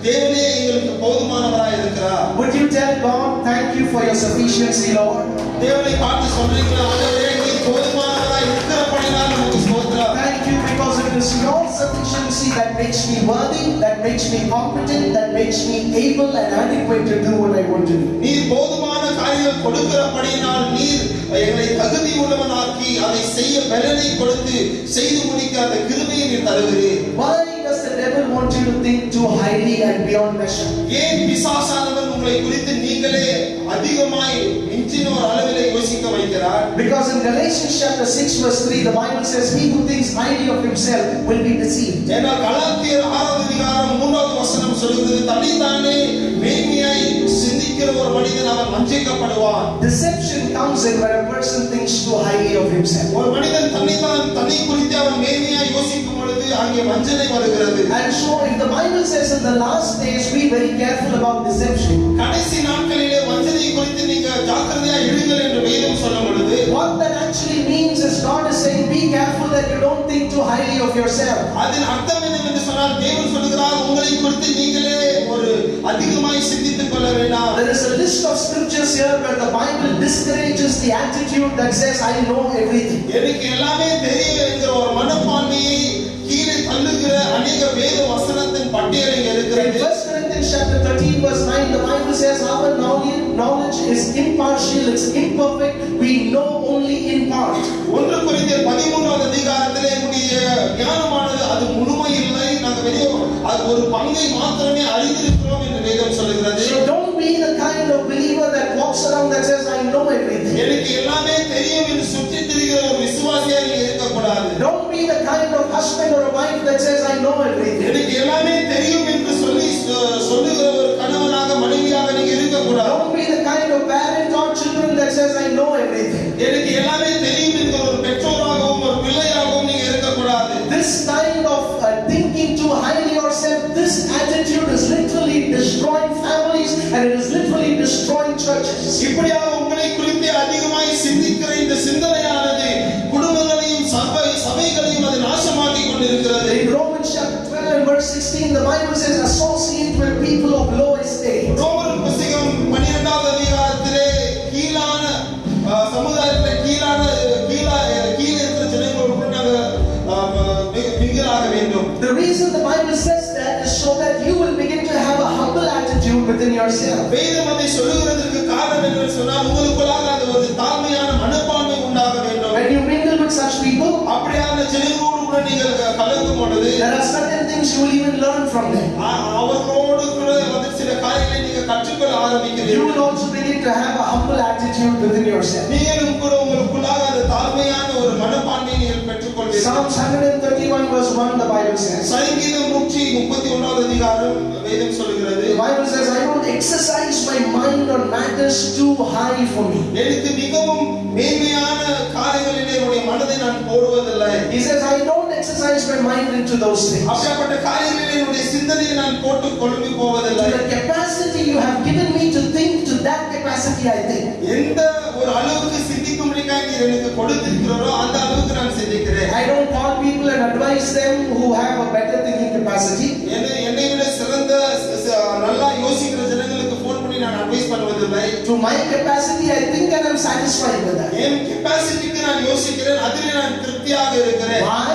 தேவனே எங்களுக்கு போதுமானவராய் இருக்கிறார். Would you tell God, thank you for your sufficiency, Lord? தேவனை பார்த்து சொல்றீங்களா, ஆண்டவரே நீர் போதுமானவராய் இருக்கிறபடினால் நமக்கு ஸ்தோத்திரம். Thank you because it is your sufficiency that makes me worthy, that makes me competent, that makes me able and adequate to do what I want to do. நீர் போதுமான காரியங்கள் கொடுக்கிறபடினால் நீர் எங்களை தகுதி உள்ளவனாக்கி அதை செய்ய பலனை கொடுத்து செய்து முடிக்க அந்த கிருபையை நீர் தருகிறீர். Why does the devil want you to think too highly and beyond measure? ஏன் பிசாசானவன் உங்களை குறித்து நீங்களே அதிகமாய் மிஞ்சின ஒரு அளவிலே யோசிக்க வைக்கிறார்? Because in Galatians chapter 6 verse 3 the Bible says he who thinks highly of himself will be deceived. ஏன்னா கலாத்தியர் 6வது அதிகாரம் 3வது வசனம் சொல்கிறது, தன்னைத்தானே மேன்மையாய் சிந்திக்கிற ஒரு மனிதன் அவன் வஞ்சிக்கப்படுவான். Deception comes in when a person thinks too highly of himself. ஒரு மனிதன் தன்னை குறித்து அவன் மேன்மையாய் யோசிக்கும் பொழுது அங்கே வஞ்சனை வருகிறது. And so if the Bible says in the last days be very careful about deception, கடைசி நாட்களிலே வஞ்சனை குறித்து நீங்க ஜாக்கிரதையாக இருங்கள் என்று வேதம் சொல்லும் பொழுது, what that actually means is God is saying be careful that you don't think too highly of yourself. அதன் அர்த்தம் என்னவென்று சொன்னால் தேவன் சொல்கிறார், உங்களை குறித்து நீங்களே ஒரு அதிகமாய் சிந்தித்துக் கொள்ள வேண்டாம். There is a list of scriptures here where the Bible discourages the attitude that says I know everything. எனக்கு எல்லாமே தெரியும் என்கிற ஒரு மனப்பான்மையை கீழே தள்ளுகிற அநேக வேத வசனத்தின் பட்டியல் இங்கே In இருக்கிறது. 1 Corinthians chapter 13 verse 9 the Bible says our knowledge is impartial, it's imperfect, we know only in part. 1 கொரிந்தியர் 13வது அதிகாரத்திலே நம்முடைய ஞானமானது அது முழுமை இல்லை, நாங்கள் வெறும் அது ஒரு பங்கை மாத்திரமே அறிந்திருக்கிறோம் என்று வேதம் சொல்கிறது. So don't be the kind of believer that walks around that says I know everything. எனக்கு எல்லாமே தெரியும் என்று சுற்றித் திரிகிற ஒரு விசுவாசியா நீங்க இருக்கக்கூடாது. Don't be the kind of husband or a wife that says I know everything. எனக்கு எல்லாமே தெரியும் என்று சொல்லுகிற ஒரு கணவனாக மனைவியாக நீங்க இருக்கக்கூடாது. Don't be the kind of parent or children that says I know everything. எனக்கு எல்லாமே தெரியும் என்கிற ஒரு பெற்றோராகவும் ஒரு பிள்ளையாகவும் நீங்க இருக்கக்கூடாது. This kind of thinking too highly yourself, this attitude is literally destroying families and it is literally destroying churches. இப்படியாக உங்களை குறித்து அதிகமாய் சிந்திக்கிற இந்த சிந்தனையானது குடும்பங்களையும் சபைகளையும் அது நாசமாக்கி கொண்டிருக்கிறது. In Romans chapter 12 and verse 16 the Bible says associate with people of low estate. ரோமர் புத்தகம் 12வது அதிகாரத்திலே கீழான சமுதாயத்திலே கீழே இருக்கிற ஜனங்களோடு நாங்கள் மிங்கலாக வேண்டும். The reason the Bible says that is so that you will begin to have a humble attitude within yourself. வேதம் அதை சொல்லுகிறதற்கு காரணம் என்னவென்று சொன்னால் உங்களுக்குள்ளாக அந்த ஒரு தாழ்மையான மனப்பான்மை உண்டாக வேண்டும். When you mingle with such people, அப்படியான ஜனங்களோடு கூட நீங்கள் கலக்கும் பொழுது there are certain things you will even learn from them. அவர்களோடு கூட வந்து சில காரியங்களை நீங்கள் கற்றுக்கொள்ள You ஆரம்பிக்கிறீர்கள். will also begin to have a humble attitude within yourself. நீங்களும் கூட உங்களுக்குள்ளாக அந்த தாழ்மையான ஒரு மனப்பான்மையை நீங்கள் பெற்றுக்கொள்வீர்கள். Psalms 131 verse 1 the Bible says. சங்கீதம் 131வது அதிகாரம் வேதம் சொல்லுகிறது. The Bible says I don't exercise my mind on matters too high for me. எனக்கு மிகவும் மேன்மையான காரியங்களிலே என்னுடைய மனதை நான் போடுவதில்லை. He says I don't exercise my mind into those things. அப்படிப்பட்ட காரியங்களிலே என்னுடைய சிந்தனையை நான் போட்டு கொழும்பி போவதில்லை. To the capacity you have given me to think, to that capacity I think. எந்த ஒரு அளவுக்கு சிந்திக்கும்படிக்காக நீர் எனக்கு கொடுத்திருக்கிறீரோ அந்த அளவுக்கு நான் சிந்திக்கிறேன். I don't call people and advise them who have a better thinking capacity. என்னை விட சிறந்த நல்லா யோசிக்கிற ஜனங்களுக்கு போன் பண்ணி நான் advice பண்ணுவதில்லை. To my capacity I think and I'm satisfied with that. என் கெபாசிட்டிக்கு நான் யோசிக்கிறேன், அதிலே நான் திருப்தியாக இருக்கிறேன். Why?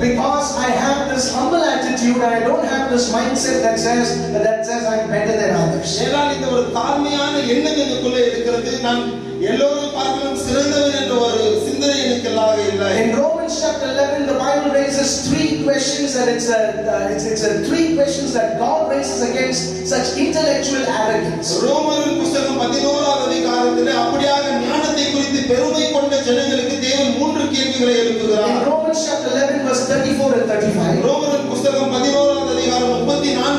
Because I have this humble attitude and I don't have this mindset that says I'm better than others. ஏனால் இந்த ஒரு தாழ்மையான எண்ணம் எனக்குள்ளே இருக்கிறது. நான் எல்லோரும் பார்க்கலாம் சிறந்தவன் என்ற ஒரு சிந்தனை எனக்கு இல்லை. In Romans chapter 11 the Bible raises three questions and it's three questions that God raises against such intellectual arrogance. ரோமர் புத்தகம் 11வது அதிகாரத்திலே அப்படியாக ஞானத்தை குறித்து பெருமை கொண்ட ஜனங்களுக்கு தேவன் மூன்று கேள்விகளை எழுப்புகிறார். In Romans chapter 11 verse 34 and 35 ரோமர் புத்தகம் 11வது அதிகாரம் 34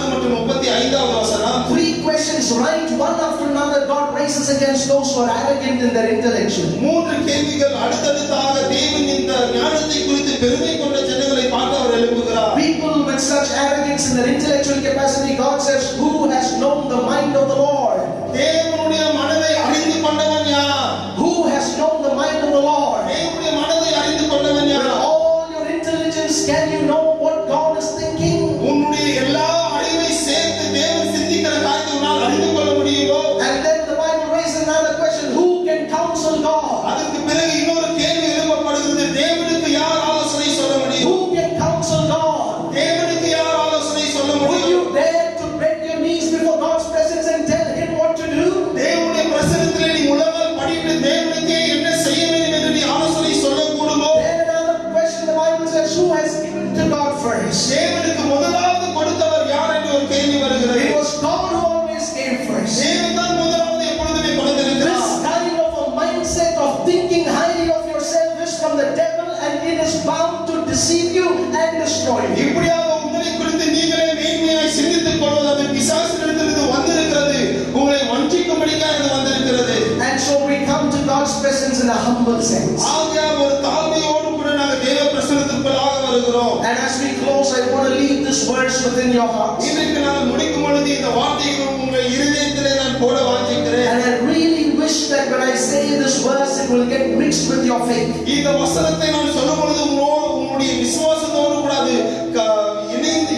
rises against those who are arrogant in their intellection. மூன்று கேள்விகள் அடுத்தடுத்தாக தேவன் இந்த ஞானத்தை குறித்து பெருமை கொண்ட ஜனங்களை பார்த்து அவர் எழுப்புகிறார். People with such arrogance in their intellectual capacity, God says, who has known the mind of the Lord? தேவனுடைய மனதை அறிந்து கொண்டவன் யார்? Who has known the mind of the Lord? தேவனுடைய மனதை அறிந்து கொண்டவன் With யார்? all your intelligence, can you know what God is thinking? உன்னுடைய எல்லா அறிவை சேர்த்து தேவன் சிந்திக்கிற காரியத்தை உன்னால் அறிந்து கொள்ள முடியுமோ? And then the Bible raises another question, who can counsel God? அதற்கு பிறகு இன்னொரு கேள்வி எழுப்பப்படுகிறது, தேவனுக்கு யார் ஆலோசனை சொல்ல முடியும்? Who can counsel God? தேவனுக்கு யார் ஆலோசனை சொல்ல Will முடியும்? you dare to bend your knees before God's presence and tell Him what to do? தேவனுடைய பிரசன்னத்திலே நீ முழங்கால் படிட்டு தேவனுக்கு என்ன செய்ய வேண்டும் என்று நீ ஆலோசனை சொல்லக்கூடுமோ? Then another question, the Bible says, who has given to God first? தேவனுக்கு முதலாவது கொடுத்தவர் யார் என்று ஒரு கேள்வி வருகிறது. It was God who always gave first. தேவன் தான் முதலாவது எப்பொழுதுமே கொடுத்திருக்கிறார். This kind of a mindset of thinking highly of yourself is from the devil, and it is bound to deceive you and destroy you. இப்படியாக உங்களை குறித்து நீங்களே மேன்மையாய் சிந்தித்துக் கொள்வது அது பிசாசினிடத்திலிருந்து வந்திருக்கிறது. உங்களை வஞ்சிக்கும்படியாக இது வந்திருக்கிறது. And so we come to God's presence in a humble sense. ஆகையால் ஒரு தாழ்மையோடு கூட நாங்கள் தேவ பிரசன்னத்திற்குள்ளாக வருகிறோம். And as we close, I want to leave this verse within your hearts. இன்றைக்கு நான் முடிக்கும் பொழுது இந்த வார்த்தைகள் உங்கள் இருதயத்திலே நான் போட வாஞ்சிக்கிறேன். And I really wish that when I say this verse, it will get mixed with your faith. இந்த வசனத்தை நான் சொல்லும் பொழுது உங்களுடைய விசுவாசத்தோடு கூட அது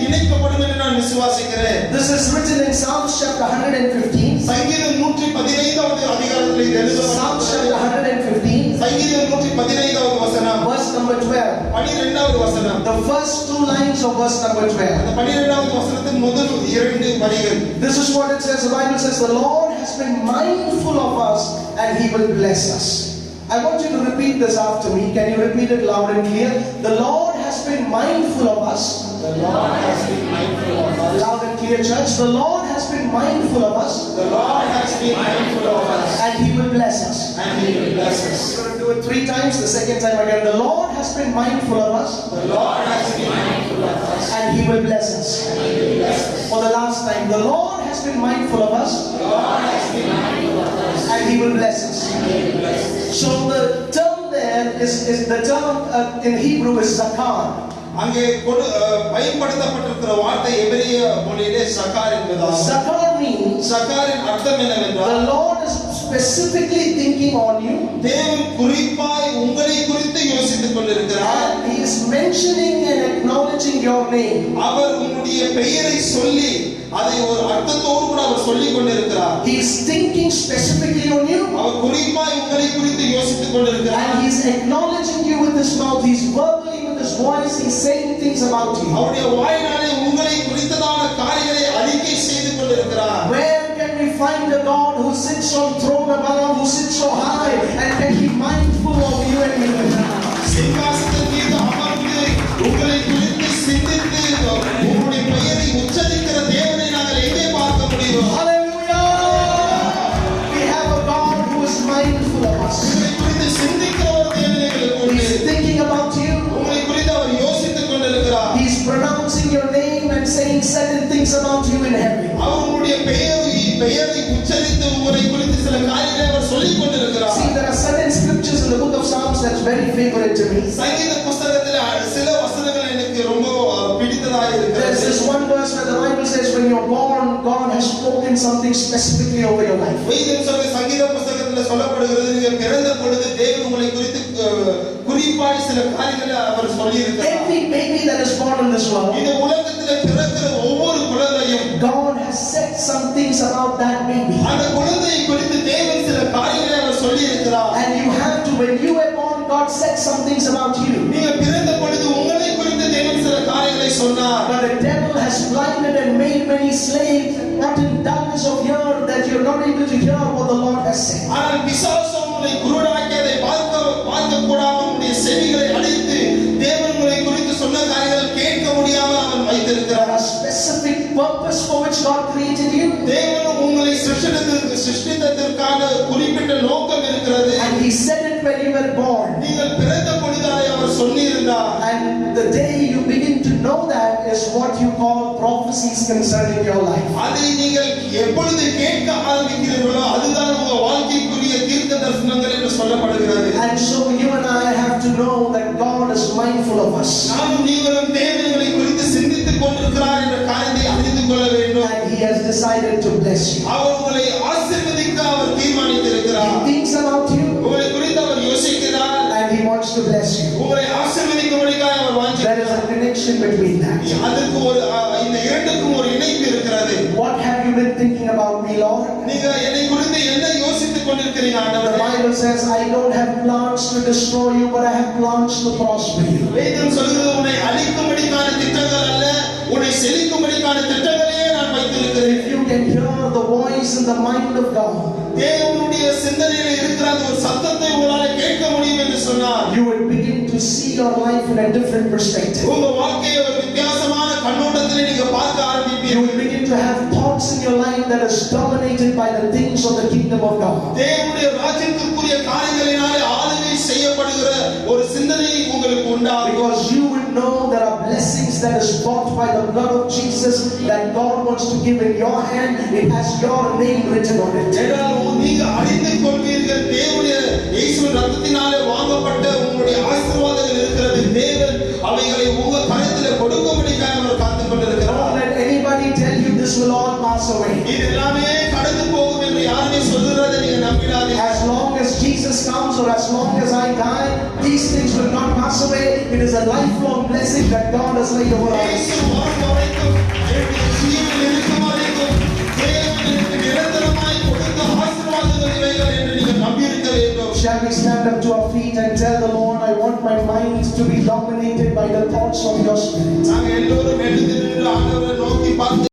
இணைக்கப்படும் என்று நான் விசுவாசிக்கிறேன். This is written in Psalms chapter 115. சங்கீதம் 115வது அதிகாரத்தில் இது எழுதப்பட்டிருக்கிறது. Psalms chapter 115. சங்கீதம் 115வது வசனம். Verse number 12. 12வது வசனம். The first two lines of verse number 12. அந்த 12வது வசனத்தின் முதல் இரண்டு வரிகள். This is what it says. The Bible says, the Lord has been mindful of us and He will bless us. I want you to repeat this after me. Can you repeat it loud and clear? The Lord has been mindful of us. The Lord has been mindful of us. Loud and clear, church. The Lord has been mindful of us. The Lord has been mindful of us. And He will bless us. And He will bless us. We're going to do it 3 times. The second time again. The Lord has been mindful of us. The Lord has been mindful of us. And He will bless us. And He will bless us. For the last time. The Lord has been mindful of us. The Lord has been mindful of us. And He will bless us. And He will bless us. So the term there is the term in Hebrew is zakar. அங்கே பயன்படுத்தப்பட்டிருக்கிற வார்த்தை எபிரேய மொழியிலே சகார் என்பதாகும். Zakar means சகாரின் அர்த்தம் என்னவென்றால் the Lord is specifically thinking on you. தேவன் குறிப்பாய் உங்களை குறித்து யோசித்துக் கொண்டிருக்கிறார். And He is mentioning and acknowledging your name. அவர் உங்களுடைய பெயரை சொல்லி அதை ஒரு அர்த்தத்தோடு கூட அவர் சொல்லிக் கொண்டிருக்கிறார். He is thinking specifically on you. அவர் குறிப்பாய் உங்களை குறித்து யோசித்துக் கொண்டிருக்கிறார். And He is acknowledging you with His mouth. He is verbally with His voice. He is saying things about you. அவருடைய வாயினாலே உங்களை குறித்ததான காரியங்களை அறிக்கை செய்து கொண்டிருக்கிறார். Where can we find a God who sits on throne above, who sits so high and can be mindful of you and me? சிங்காசனத்தின் மீது அமர்ந்து உங்களை குறித்து சிந்தித்து உங்களுடைய பெயரை உச்சரிக்கிற தேவனை நாங்கள் எங்கே பார்க்க முடியும்? Hallelujah! We have a God who is mindful of us. உங்களை குறித்து சிந்திக்கிற ஒரு தேவனை எங்களுக்கு He உண்டு. is thinking about you. உங்களை குறித்து அவர் யோசித்துக் கொண்டிருக்கிறார். He is pronouncing your name and saying certain things about you in heaven. அவர் உங்களுடைய பெயரை உச்சரித்து உங்களை குறித்து சில காரியங்களை அவர் சொல்லிக் கொண்டிருக்கிறார். See, there are certain scriptures in the book of Psalms that's very favorite to me. சங்கீத புத்தகத்தில் சில வசனங்கள் எனக்கு ரொம்ப பிடித்ததாக There's இருக்கிறது. this one verse where the Bible says, when you're born, God has spoken something specifically over your life. வேதம் சொல்ற சங்கீத புத்தகத்தில் சொல்லப்படுகிறது, நீங்க பிறந்த பொழுது தேவன் உங்களை குறித்து குறிப்பாய் சில காரியங்களை அவர் சொல்லி இருக்கிறார். Every baby that is born in this world, இந்த உலகத்தில் பிறக்கிற ஒவ்வொரு குழந்தையும் God has said some things about that baby. அந்த குழந்தையை குறித்து தேவன் சில காரியங்களை அவர் சொல்லி இருக்கிறார். And you have to, when you were born, God said some things about you. நீங்க பிறந்த பொழுது உங்களை குறித்து தேவன் சில காரியங்களை சொன்னார். But the devil has blinded and made many slaves, not in darkness of ear, that you're not able to hear what the Lord has said. ஆனால் பிசாசு உங்களை குருடாக்கி அதை பார்க்க கூடாமல் உங்களுடைய செவிகளை அடைத்து தேவன் உங்களை குறித்து சொன்ன காரியங்கள் கேட்க முடியாமல் அவன் வைத்திருக்கிறார். There are specific purpose for which God created you. தேவன் உங்களை சிருஷ்டித்ததற்கான குறிப்பிட்ட நோக்கம் இருக்கிறது. And He said it when you were born. நீங்கள் பிறந்த பொழுது அவர் சொல்லியிருந்தார். And the day you begin to know that is what you call prophecies concerning your life. அதை நீங்கள் எப்பொழுது கேட்க ஆரம்பிக்கிறீர்களோ அதுதான் உங்க வாழ்க்கைக்குரிய தீர்க்க தரிசனங்கள் என்று சொல்லப்படுகிறது. And so you and I have to know that God is mindful of us. நாமும் நீங்களும் தேவனை குறித்து சிந்தித்துக் கொண்டிருக்கிறார் என்ற காரியத்தை அறிந்து கொள்ள வேண்டும். And He has decided to bless you. அவர் உங்களை ஆசீர்வதிக்க அவர் தீர்மானித்திருக்கிறார். He thinks about you உங்களை குறித்து அவர் யோசிக்கிறார். and He wants to bless you. உங்களை ஆசீர்வதிக்கும்படியாக அவர் There is வாஞ்சிக்கிறார். a connection between that. அதற்கு ஒரு இந்த இரண்டுக்கும் ஒரு இணைப்பு இருக்கிறது. What have you been thinking about me, Lord? நீங்க என்னை குறித்து என்ன யோசித்துக் கொண்டிருக்கிறீங்க The ஆண்டவரே? Bible says, I don't have plans to destroy you, but I have plans to prosper you. வேதம் சொல்கிறது உன்னை அழிக்கும்படிக்கான திட்டங்கள் அல்ல, உன்னை செழிக்கும்படிக்கான திட்டங்களையே நான் வைத்திருக்கிறேன். If you can hear the voice in the mind of God, தேவனுடைய சிந்தனையில் இருக்கிற அந்த ஒரு சத்தத்தை உங்களால் கேட்க முடியும் என்று சொன்னார். you will begin to see your life in a different perspective. உங்க வாழ்க்கையை ஒரு வித்தியாசமான கண்ணோட்டத்தில் நீங்க பார்க்க You ஆரம்பிப்பீர்கள். will begin to have thoughts in your life that is dominated by the things of the kingdom of God. தேவனுடைய ராஜ்யத்திற்குரிய காரியங்களினாலே ஆளுகை செய்யப்படுகிற ஒரு சிந்தனை உங்களுக்கு உண்டாகும். Because you will know there are blessings that is bought by the blood of Jesus that God wants to give in your hand. It has your name written on it. ஏனால் நீங்க அறிந்து கொள்வீர்கள் தேவனுடைய இயேசுவின் ரத்தத்தினாலே வாங்கப்பட்ட உங்களுடைய ஆசீர்வாதங்கள் இருக்கிறது. தேவன் அவைகளை உங்க கரத்திலே கொடுக்கும்படிக்காக அவர் காத்துக் Don't கொண்டிருக்கிறார். let anybody tell you this will all pass away. இது எல்லாமே கடந்து போகும் என்று யாருமே சொல்லுறதை நீங்க நம்பிடாதீங்க. As long as Jesus comes or as long as I die, these things will not pass away. It is a lifelong blessing that God has laid over us. இயேசு வரும் வரைக்கும் என்னுடைய ஜீவன் இருக்கும் வரைக்கும் தேவன் எனக்கு நிரந்தரமாய் கொடுத்த ஆசீர்வாதங்கள் இவைகள் என்று நீங்கள் நம்பியிருக்க வேண்டும். Shall we stand up to our feet and tell the Lord, I want my mind to be dominated by the thoughts of your spirit. நாங்கள் எல்லோரும் எழுந்து நின்று ஆண்டவரை நோக்கி பார்த்து